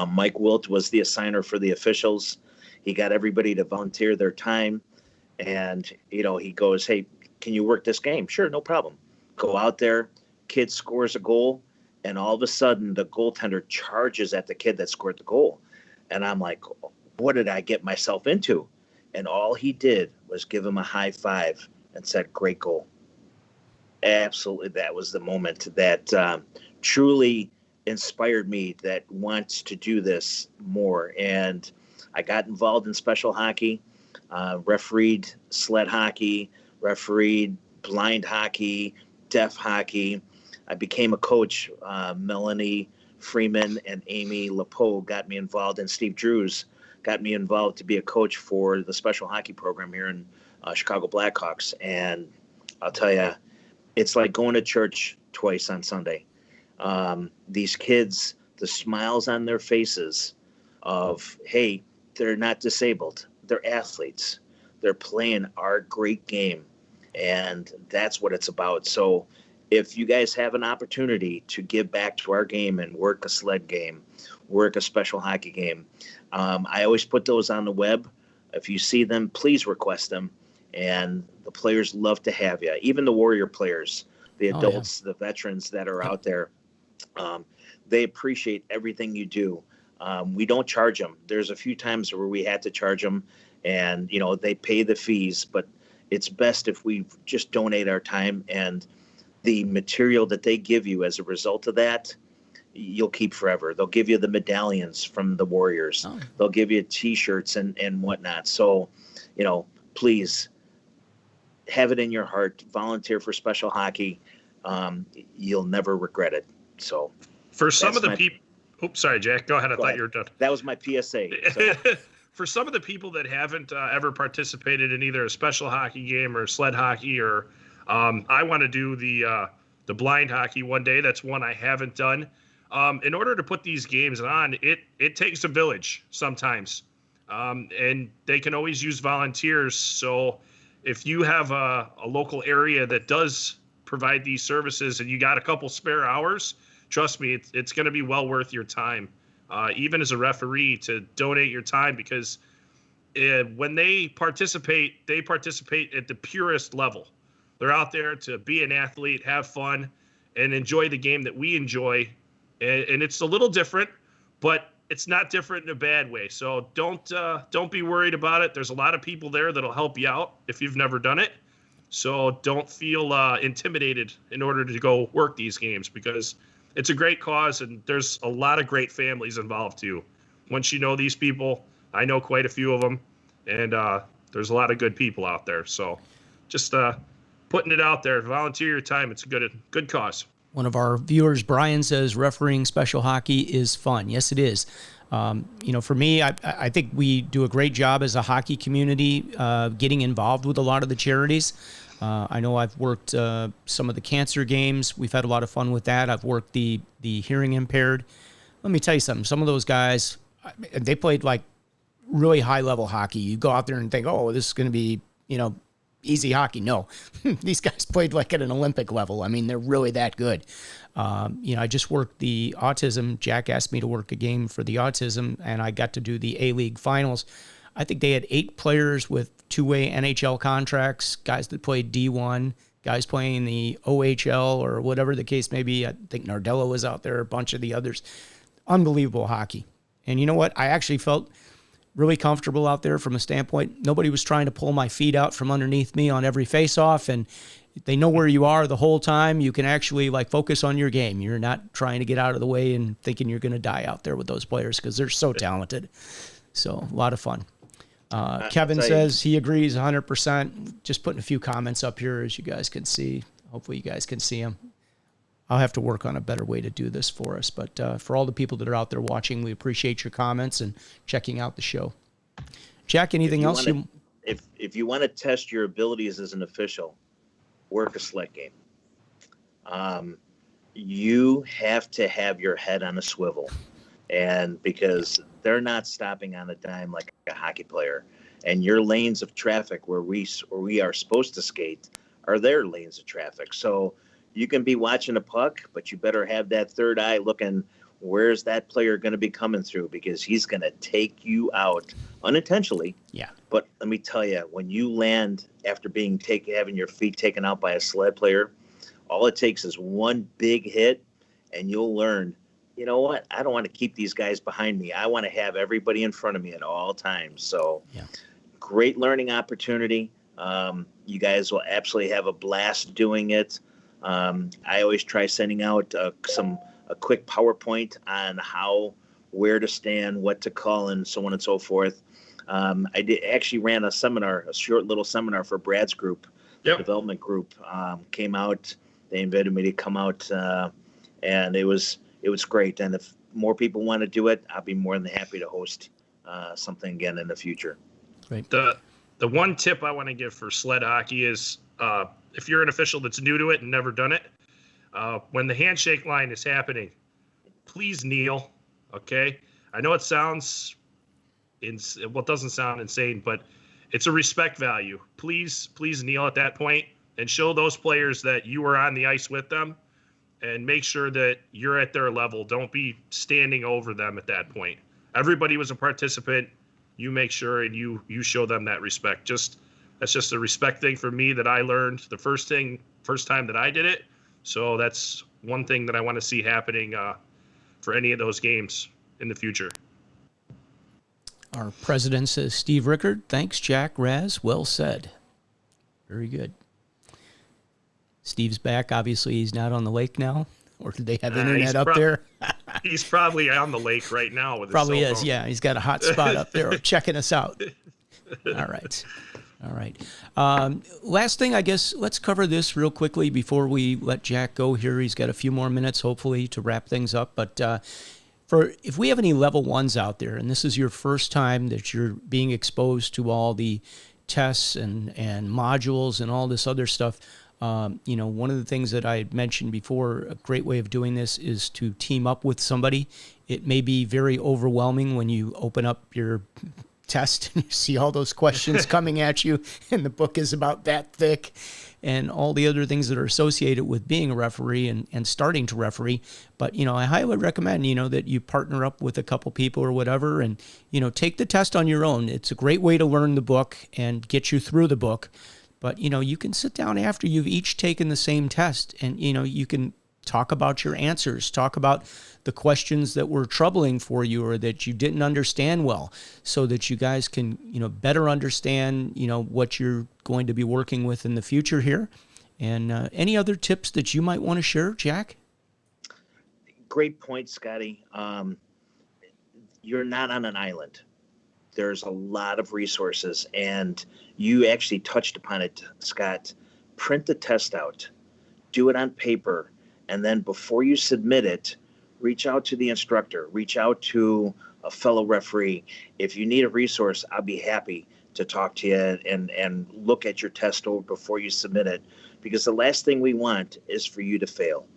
Mike Wilt was the assigner for the officials. He got everybody to volunteer their time. And, he goes, hey, can you work this game? Sure, no problem. Go out there, kid scores a goal, and all of a sudden the goaltender charges at the kid that scored the goal. And I'm like, what did I get myself into? And all he did was give him a high five and said, great goal. Absolutely, that was the moment that truly inspired me that wants to do this more. And I got involved in special hockey, refereed sled hockey, refereed blind hockey, deaf hockey. I became a coach. Melanie Freeman and Amy Lepeau got me involved, and Steve Drews got me involved to be a coach for the special hockey program here in Chicago Blackhawks. And I'll tell you, it's like going to church twice on Sunday. These kids, the smiles on their faces of, hey, they're not disabled. They're athletes. They're playing our great game. And that's what it's about. So if you guys have an opportunity to give back to our game and work a sled game, work a special hockey game, I always put those on the web. If you see them, please request them. And the players love to have you. Even the Warrior players, the adults, the veterans that are out there, they appreciate everything you do. We don't charge them. There's a few times where we had to charge them, and they pay the fees. But it's best if we just donate our time, and the material that they give you as a result of that, you'll keep forever. They'll give you the medallions from the Warriors. Oh. They'll give you T-shirts and whatnot. So, please have it in your heart. Volunteer for special hockey. You'll never regret it. So, for some of the people, oops, sorry, Jack. Go ahead. I thought you were done. That was my PSA. So. For some of the people that haven't ever participated in either a special hockey game or sled hockey, or I want to do the blind hockey one day. That's one I haven't done. In order to put these games on, it takes a village sometimes, and they can always use volunteers. So if you have a local area that does provide these services and you got a couple spare hours, trust me, it's going to be well worth your time, even as a referee, to donate your time, because when they participate at the purest level. They're out there to be an athlete, have fun, and enjoy the game that we enjoy. And it's a little different, but it's not different in a bad way. So don't be worried about it. There's a lot of people there that'll help you out if you've never done it. So don't feel intimidated in order to go work these games, because it's a great cause, and there's a lot of great families involved too. Once you know these people, I know quite a few of them, and there's a lot of good people out there. So just putting it out there, volunteer your time. It's a good cause. One of our viewers, Brian, says refereeing special hockey is fun. Yes, it is. For me, I think we do a great job as a hockey community getting involved with a lot of the charities. I know I've worked some of the cancer games. We've had a lot of fun with that. I've worked the hearing impaired. Let me tell you something. Some of those guys, they played like really high-level hockey. You go out there and think, oh, this is going to be, easy hockey. No, these guys played like at an Olympic level. I mean, they're really that good. I just worked the autism. Jack asked me to work a game for the autism, and I got to do the A-League finals. I think they had 8 players with two-way NHL contracts, guys that played D1, guys playing the OHL or whatever the case may be. I think Nardella was out there, a bunch of the others. Unbelievable hockey. And you know what? I actually felt really comfortable out there from a standpoint. Nobody was trying to pull my feet out from underneath me on every face-off, and they know where you are the whole time. You can actually focus on your game. You're not trying to get out of the way and thinking you're going to die out there with those players, because they're so talented. So a lot of fun. Kevin says he agrees 100%. Just putting a few comments up here as you guys can see. Hopefully you guys can see them. I'll have to work on a better way to do this for us. But for all the people that are out there watching, we appreciate your comments and checking out the show. Jack, anything else? If you want to test your abilities as an official, work a select game. You have to have your head on a swivel, and because they're not stopping on a dime like a hockey player, and your lanes of traffic where we are supposed to skate are their lanes of traffic. So you can be watching a puck, but you better have that third eye looking, where's that player going to be coming through, because he's going to take you out unintentionally. Yeah. But let me tell you, when you land after having your feet taken out by a sled player, all it takes is one big hit, and you'll learn, you know what? I don't want to keep these guys behind me. I want to have everybody in front of me at all times. So great learning opportunity. You guys will absolutely have a blast doing it. I always try sending out a quick PowerPoint on where to stand, what to call, and so on and so forth. I actually ran a short little seminar for Brad's group, development group. Came out, they invited me to come out, and it was great. And if more people want to do it, I'll be more than happy to host something again in the future. Great. The one tip I want to give for sled hockey is if you're an official that's new to it and never done it, when the handshake line is happening, please kneel. Okay, I know it sounds it doesn't sound insane, but it's a respect value. Please kneel at that point and show those players that you were on the ice with them, and make sure that you're at their level. Don't be standing over them at that point. Everybody was a participant. You make sure and you show them that respect. That's just a respect thing for me that I learned the first time that I did it. So that's one thing that I want to see happening for any of those games in the future. Our president says, Steve Rickard, thanks, Jack Raz. Well said. Very good. Steve's back. Obviously, he's not on the lake now. Or did they have internet up there? He's probably on the lake right now with his probably cell is, phone. yeah. He's got a hot spot up there checking us out. All right. Last thing, I guess, let's cover this real quickly before we let Jack go here. He's got a few more minutes, hopefully, to wrap things up. But if we have any level ones out there, and this is your first time that you're being exposed to all the tests and modules and all this other stuff, one of the things that I had mentioned before, a great way of doing this is to team up with somebody. It may be very overwhelming when you open up your test and you see all those questions coming at you, and the book is about that thick, and all the other things that are associated with being a referee and starting to referee. But, I highly recommend, that you partner up with a couple people or whatever and, take the test on your own. It's a great way to learn the book and get you through the book. But, you can sit down after you've each taken the same test and, you can talk about your answers, talk about the questions that were troubling for you or that you didn't understand well, so that you guys can, better understand, what you're going to be working with in the future here. And any other tips that you might want to share, Jack? Great point, Scotty. You're not on an island. There's a lot of resources, and you actually touched upon it, Scott. Print the test out, do it on paper, and then before you submit it, reach out to the instructor, reach out to a fellow referee. If you need a resource, I'll be happy to talk to you and look at your test over before you submit it, because the last thing we want is for you to fail.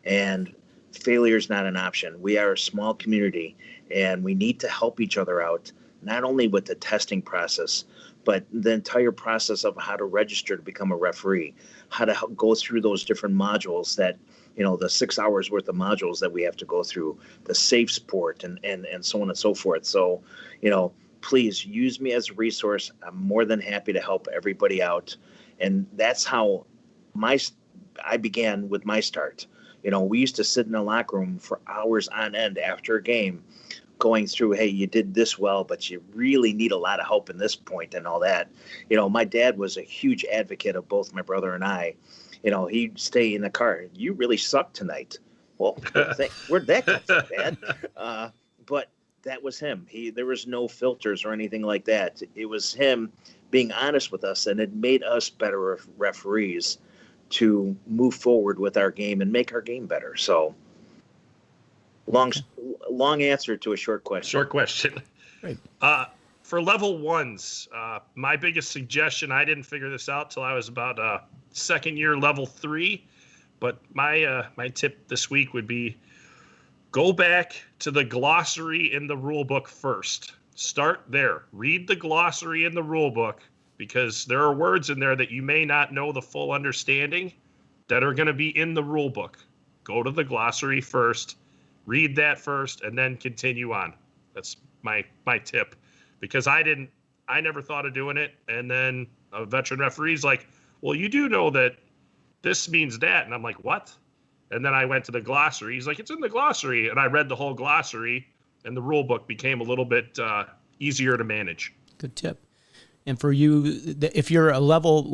And failure is not an option. We are a small community, and we need to help each other out, not only with the testing process, but the entire process of how to register to become a referee, how to go through those different modules that, the 6 hours worth of modules that we have to go through, the safe sport and so on and so forth. So, please use me as a resource. I'm more than happy to help everybody out. And that's how I began with my start. We used to sit in the locker room for hours on end after a game, going through, hey, you did this well, but you really need a lot of help in this point and all that. My dad was a huge advocate of both my brother and I. He'd stay in the car. You really sucked tonight. Well, where'd that come from, Dad? But that was him. There was no filters or anything like that. It was him being honest with us, and it made us better referees to move forward with our game and make our game better. So long answer to a short question. Short question. Right. For level ones, my biggest suggestion, I didn't figure this out till I was about second year level 3, but my tip this week would be go back to the glossary in the rule book first. Start there. Read the glossary in the rule book, because there are words in there that you may not know the full understanding that are going to be in the rule book. Go to the glossary first, read that first, and then continue on. That's my tip, because I never thought of doing it. And then a veteran referee's like, well, you do know that this means that. And I'm like, what? And then I went to the glossary. He's like, it's in the glossary. And I read the whole glossary, and the rule book became a little bit easier to manage. Good tip. And for you, if you're a level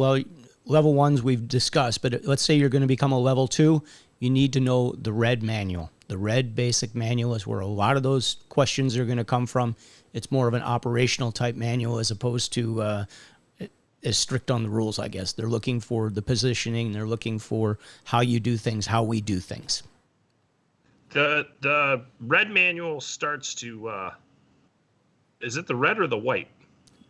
ones we've discussed, but let's say you're going to become a level 2, you need to know the red manual. The red basic manual is where a lot of those questions are going to come from. It's more of an operational type manual as opposed to as strict on the rules, I guess. They're looking for the positioning. They're looking for how you do things, how we do things. The red manual starts to, is it the red or the white?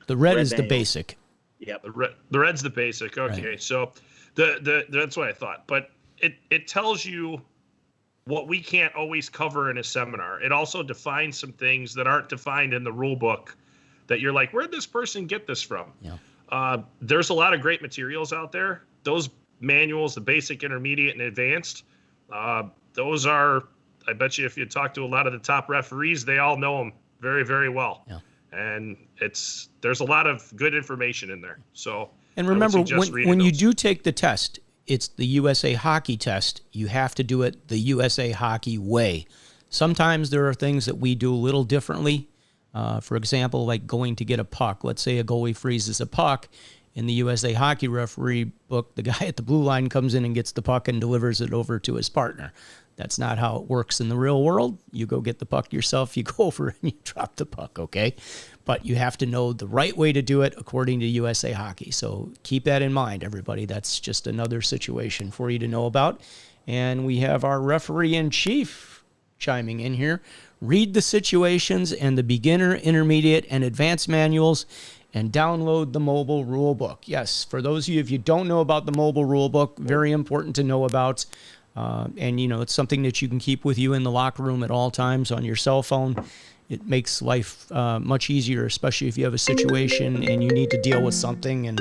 The red is manual. the basic. Yep. The red's the basic. Okay, Right. So that's what I thought. But it tells you what we can't always cover in a seminar. It also defines some things that aren't defined in the rule book that you're like, where'd this person get this from? Yeah. There's a lot of great materials out there. Those manuals, the basic, intermediate, and advanced, those are, I bet you if you talk to a lot of the top referees, they all know them very, very well. Yeah. And there's a lot of good information in there. So, And I would remember, suggest reading when you those. do take the test, it's the USA Hockey test. You have to do it the USA Hockey way. Sometimes there are things that we do a little differently. For example, like going to get a puck. Let's say a goalie freezes a puck. In the USA Hockey referee book, the guy at the blue line comes in and gets the puck and delivers it over to his partner. That's not how it works in the real world. You go get the puck yourself, you go over and you drop the puck, okay? But you have to know the right way to do it according to USA Hockey. So keep that in mind, everybody. That's just another situation for you to know about. And we have our referee-in-chief chiming in here. Read the situations and the beginner, intermediate, and advanced manuals, and download the mobile rule book. Yes, for those of you, if you don't know about the mobile rule book, very important to know about. And, you know, it's something that you can keep with you in the locker room at all times on your cell phone. It makes life much easier, especially if you have a situation and you need to deal with something. And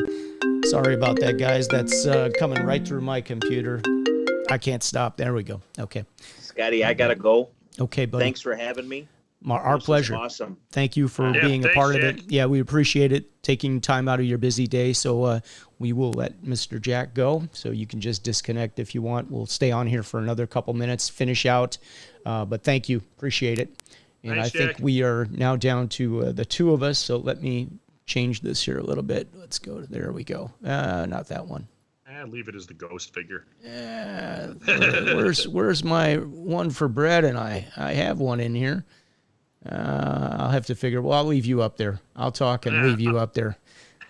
sorry about that, guys. That's coming right through my computer. I can't stop. There we go. Okay. Scotty, I got to go. Okay, buddy. Thanks for having me. Our This was pleasure. Awesome. Thank you for Yeah, being a thanks, part of Jack. it. Yeah, we appreciate it, taking time out of your busy day. So we will let Mr. Jack go. So you can just disconnect if you want. We'll stay on here for another couple minutes, finish out. But thank you. Appreciate it. And Thanks, I think Jack. we are now down to the two of us. So let me change this here a little bit. Let's go. There we go. Not that one. Leave it as the ghost figure. Where's my one for Brad and I? I have one in here. I'll have to figure. Well, I'll leave you up there. I'll talk and leave you up there.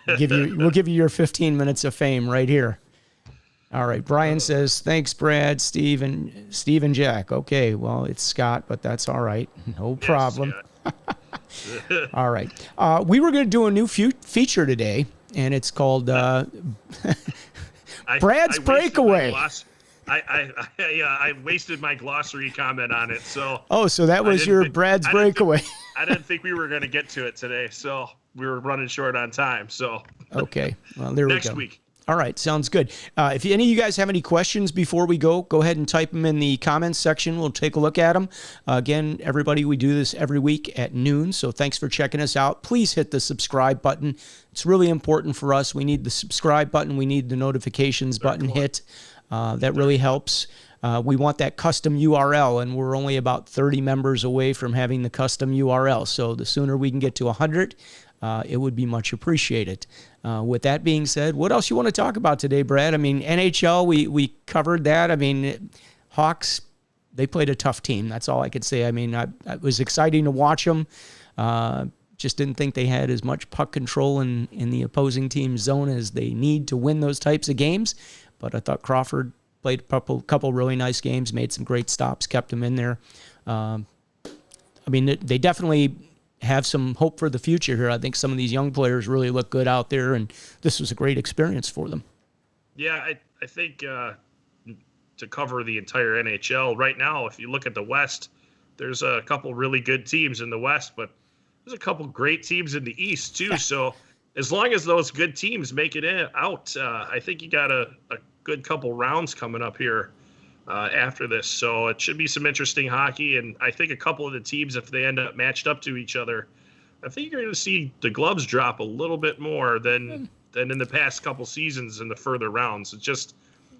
We'll give you your 15 minutes of fame right here. All right. Brian says, thanks, Brad, Steve, and Jack. Okay. Well, it's Scott, but that's all right. No problem. All right. We were going to do a new feature today, and it's called Brad's Breakaway. I wasted my glossary comment on it. So. Oh, so that was your Brad's Breakaway. I didn't think we were going to get to it today, so we were running short on time. So. Okay. Well, there we go. Next week. All right, sounds good. If any of you guys have any questions before we go ahead and type them in the comments section. We'll take a look at them. Again, everybody, we do this every week at noon, so thanks for checking us out. Please hit the subscribe button. It's really important for us. We need the subscribe button. We need the notifications button hit. That really helps. We want that custom URL, and we're only about 30 members away from having the custom URL. So the sooner we can get to 100, it would be much appreciated. With that being said, what else you want to talk about today, Brad? I mean, NHL, we covered that. I mean, Hawks, they played a tough team. That's all I could say. I mean, it was exciting to watch them. Just didn't think they had as much puck control in the opposing team's zone as they need to win those types of games. but I thought Crawford played a couple really nice games, made some great stops, kept them in there. I mean, they definitely have some hope for the future here. I think some of these young players really look good out there, and this was a great experience for them. Yeah, I think to cover the entire NHL right now, if you look at the West, there's a couple really good teams in the West, but there's a couple great teams in the East too. So as long as those good teams make it out, I think you got a good couple rounds coming up here after this. So it should be some interesting hockey. And I think a couple of the teams, if they end up matched up to each other, I think you're going to see the gloves drop a little bit more than in the past couple seasons in the further rounds. It just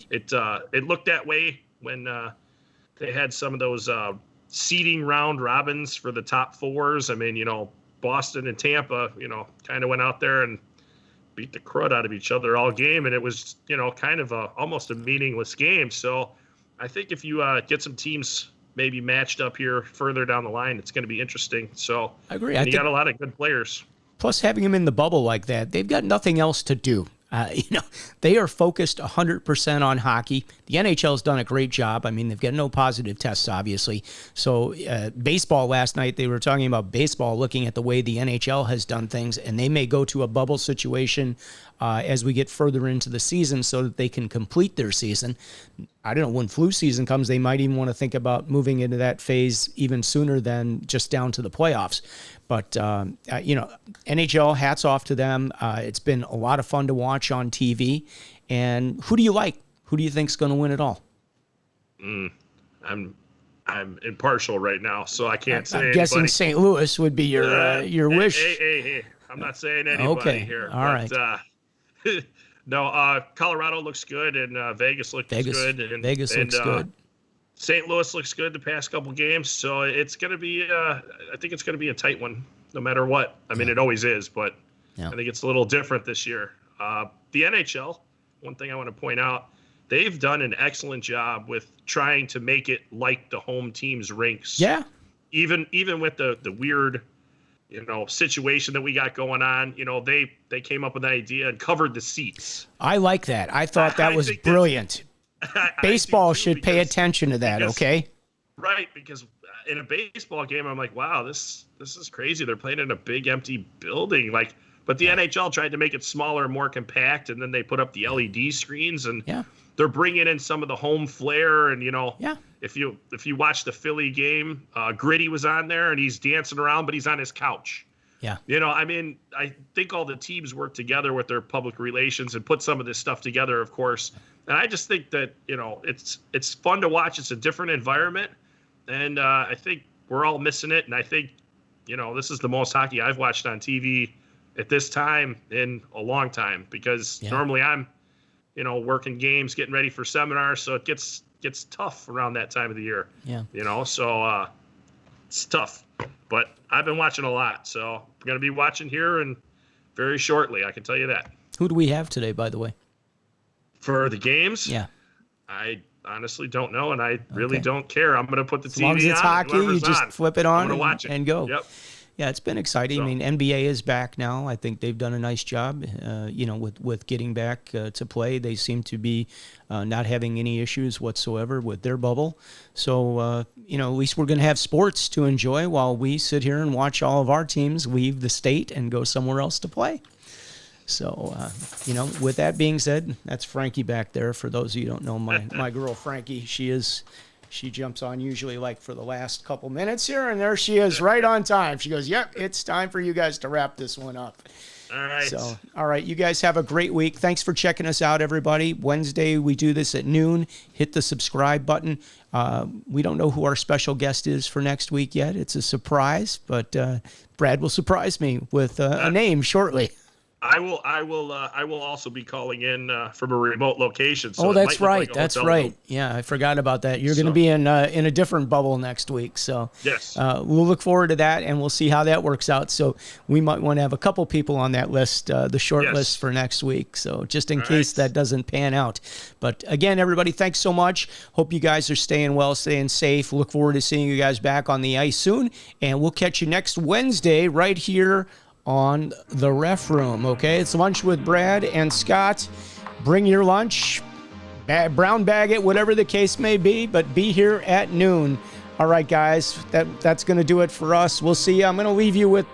it looked that way when they had some of those seeding round robins for the top fours. I mean, Boston and Tampa, kind of went out there and beat the crud out of each other all game, and it was, kind of almost a meaningless game. So I think if you get some teams maybe matched up here further down the line, it's going to be interesting. So I agree. You got a lot of good players. Plus, having them in the bubble like that, they've got nothing else to do. They are focused 100% on hockey. The NHL's done a great job. I mean, they've got no positive tests, obviously. So baseball last night, they were talking about baseball, looking at the way the NHL has done things, and they may go to a bubble situation as we get further into the season so that they can complete their season. I don't know, when flu season comes, they might even want to think about moving into that phase even sooner than just down to the playoffs. But, NHL, hats off to them. It's been a lot of fun to watch on TV. And who do you like? Who do you think's going to win it all? I'm impartial right now, so I can't say anybody. I'm guessing St. Louis would be your wish. Hey. I'm not saying anybody here. All right. No, Colorado looks good, and Vegas looks good. And Vegas looks good. St. Louis looks good the past couple games, so it's going to be. I think it's going to be a tight one, no matter what. I mean, it always is, but I think it's a little different this year. The NHL. One thing I want to point out, they've done an excellent job with trying to make it like the home team's rinks. Yeah. Even with the weird, situation that we got going on, they came up with an idea and covered the seats. I like that. I thought that was brilliant. Baseball should pay attention to that, okay? Right, because in a baseball game, I'm like, wow, this is crazy. They're playing in a big empty building, but the NHL tried to make it smaller and more compact, and then they put up the LED screens, and they're bringing in some of the home flair, and if you watch the Philly game, Gritty was on there, and he's dancing around, but he's on his couch. Yeah. I mean, I think all the teams work together with their public relations and put some of this stuff together, of course. And I just think that, it's fun to watch. It's a different environment. And I think we're all missing it. And I think, this is the most hockey I've watched on TV at this time in a long time, because normally I'm, working games, getting ready for seminars. So it gets tough around that time of the year. Yeah. So it's tough. But I've been watching a lot, so I'm going to be watching here and very shortly, I can tell you that. Who do we have today, by the way? For the games? Yeah. I honestly don't know, and I really don't care. I'm going to put the TV on. As long as it's hockey, you just flip it on and go. Yep. Yeah, it's been exciting. So, I mean, NBA is back now. I think they've done a nice job, with getting back to play. They seem to be not having any issues whatsoever with their bubble. So, at least we're going to have sports to enjoy while we sit here and watch all of our teams leave the state and go somewhere else to play. So, with that being said, that's Frankie back there. For those of you who don't know, my girl Frankie, she jumps on usually for the last couple minutes here, and there she is right on time. She goes, yep, it's time for you guys to wrap this one up. All right. So, all right, you guys have a great week. Thanks for checking us out, everybody. Wednesday, we do this at noon. Hit the subscribe button. We don't know who our special guest is for next week yet. It's a surprise, but Brad will surprise me with a name shortly. I will also be calling in from a remote location. So that's right. That's right. Yeah, I forgot about that. You're going to be in a different bubble next week. So yes, we'll look forward to that, and we'll see how that works out. So we might want to have a couple people on that list, the short list for next week. So just in case that doesn't pan out. But again, everybody, thanks so much. Hope you guys are staying well, staying safe. Look forward to seeing you guys back on the ice soon, and we'll catch you next Wednesday right here on the Ref Room, okay? It's Lunch with Brad and Scott. Bring your lunch, brown bag it, whatever the case may be, but be here at noon. All right, guys, that's going to do it for us. We'll see you. I'm going to leave you with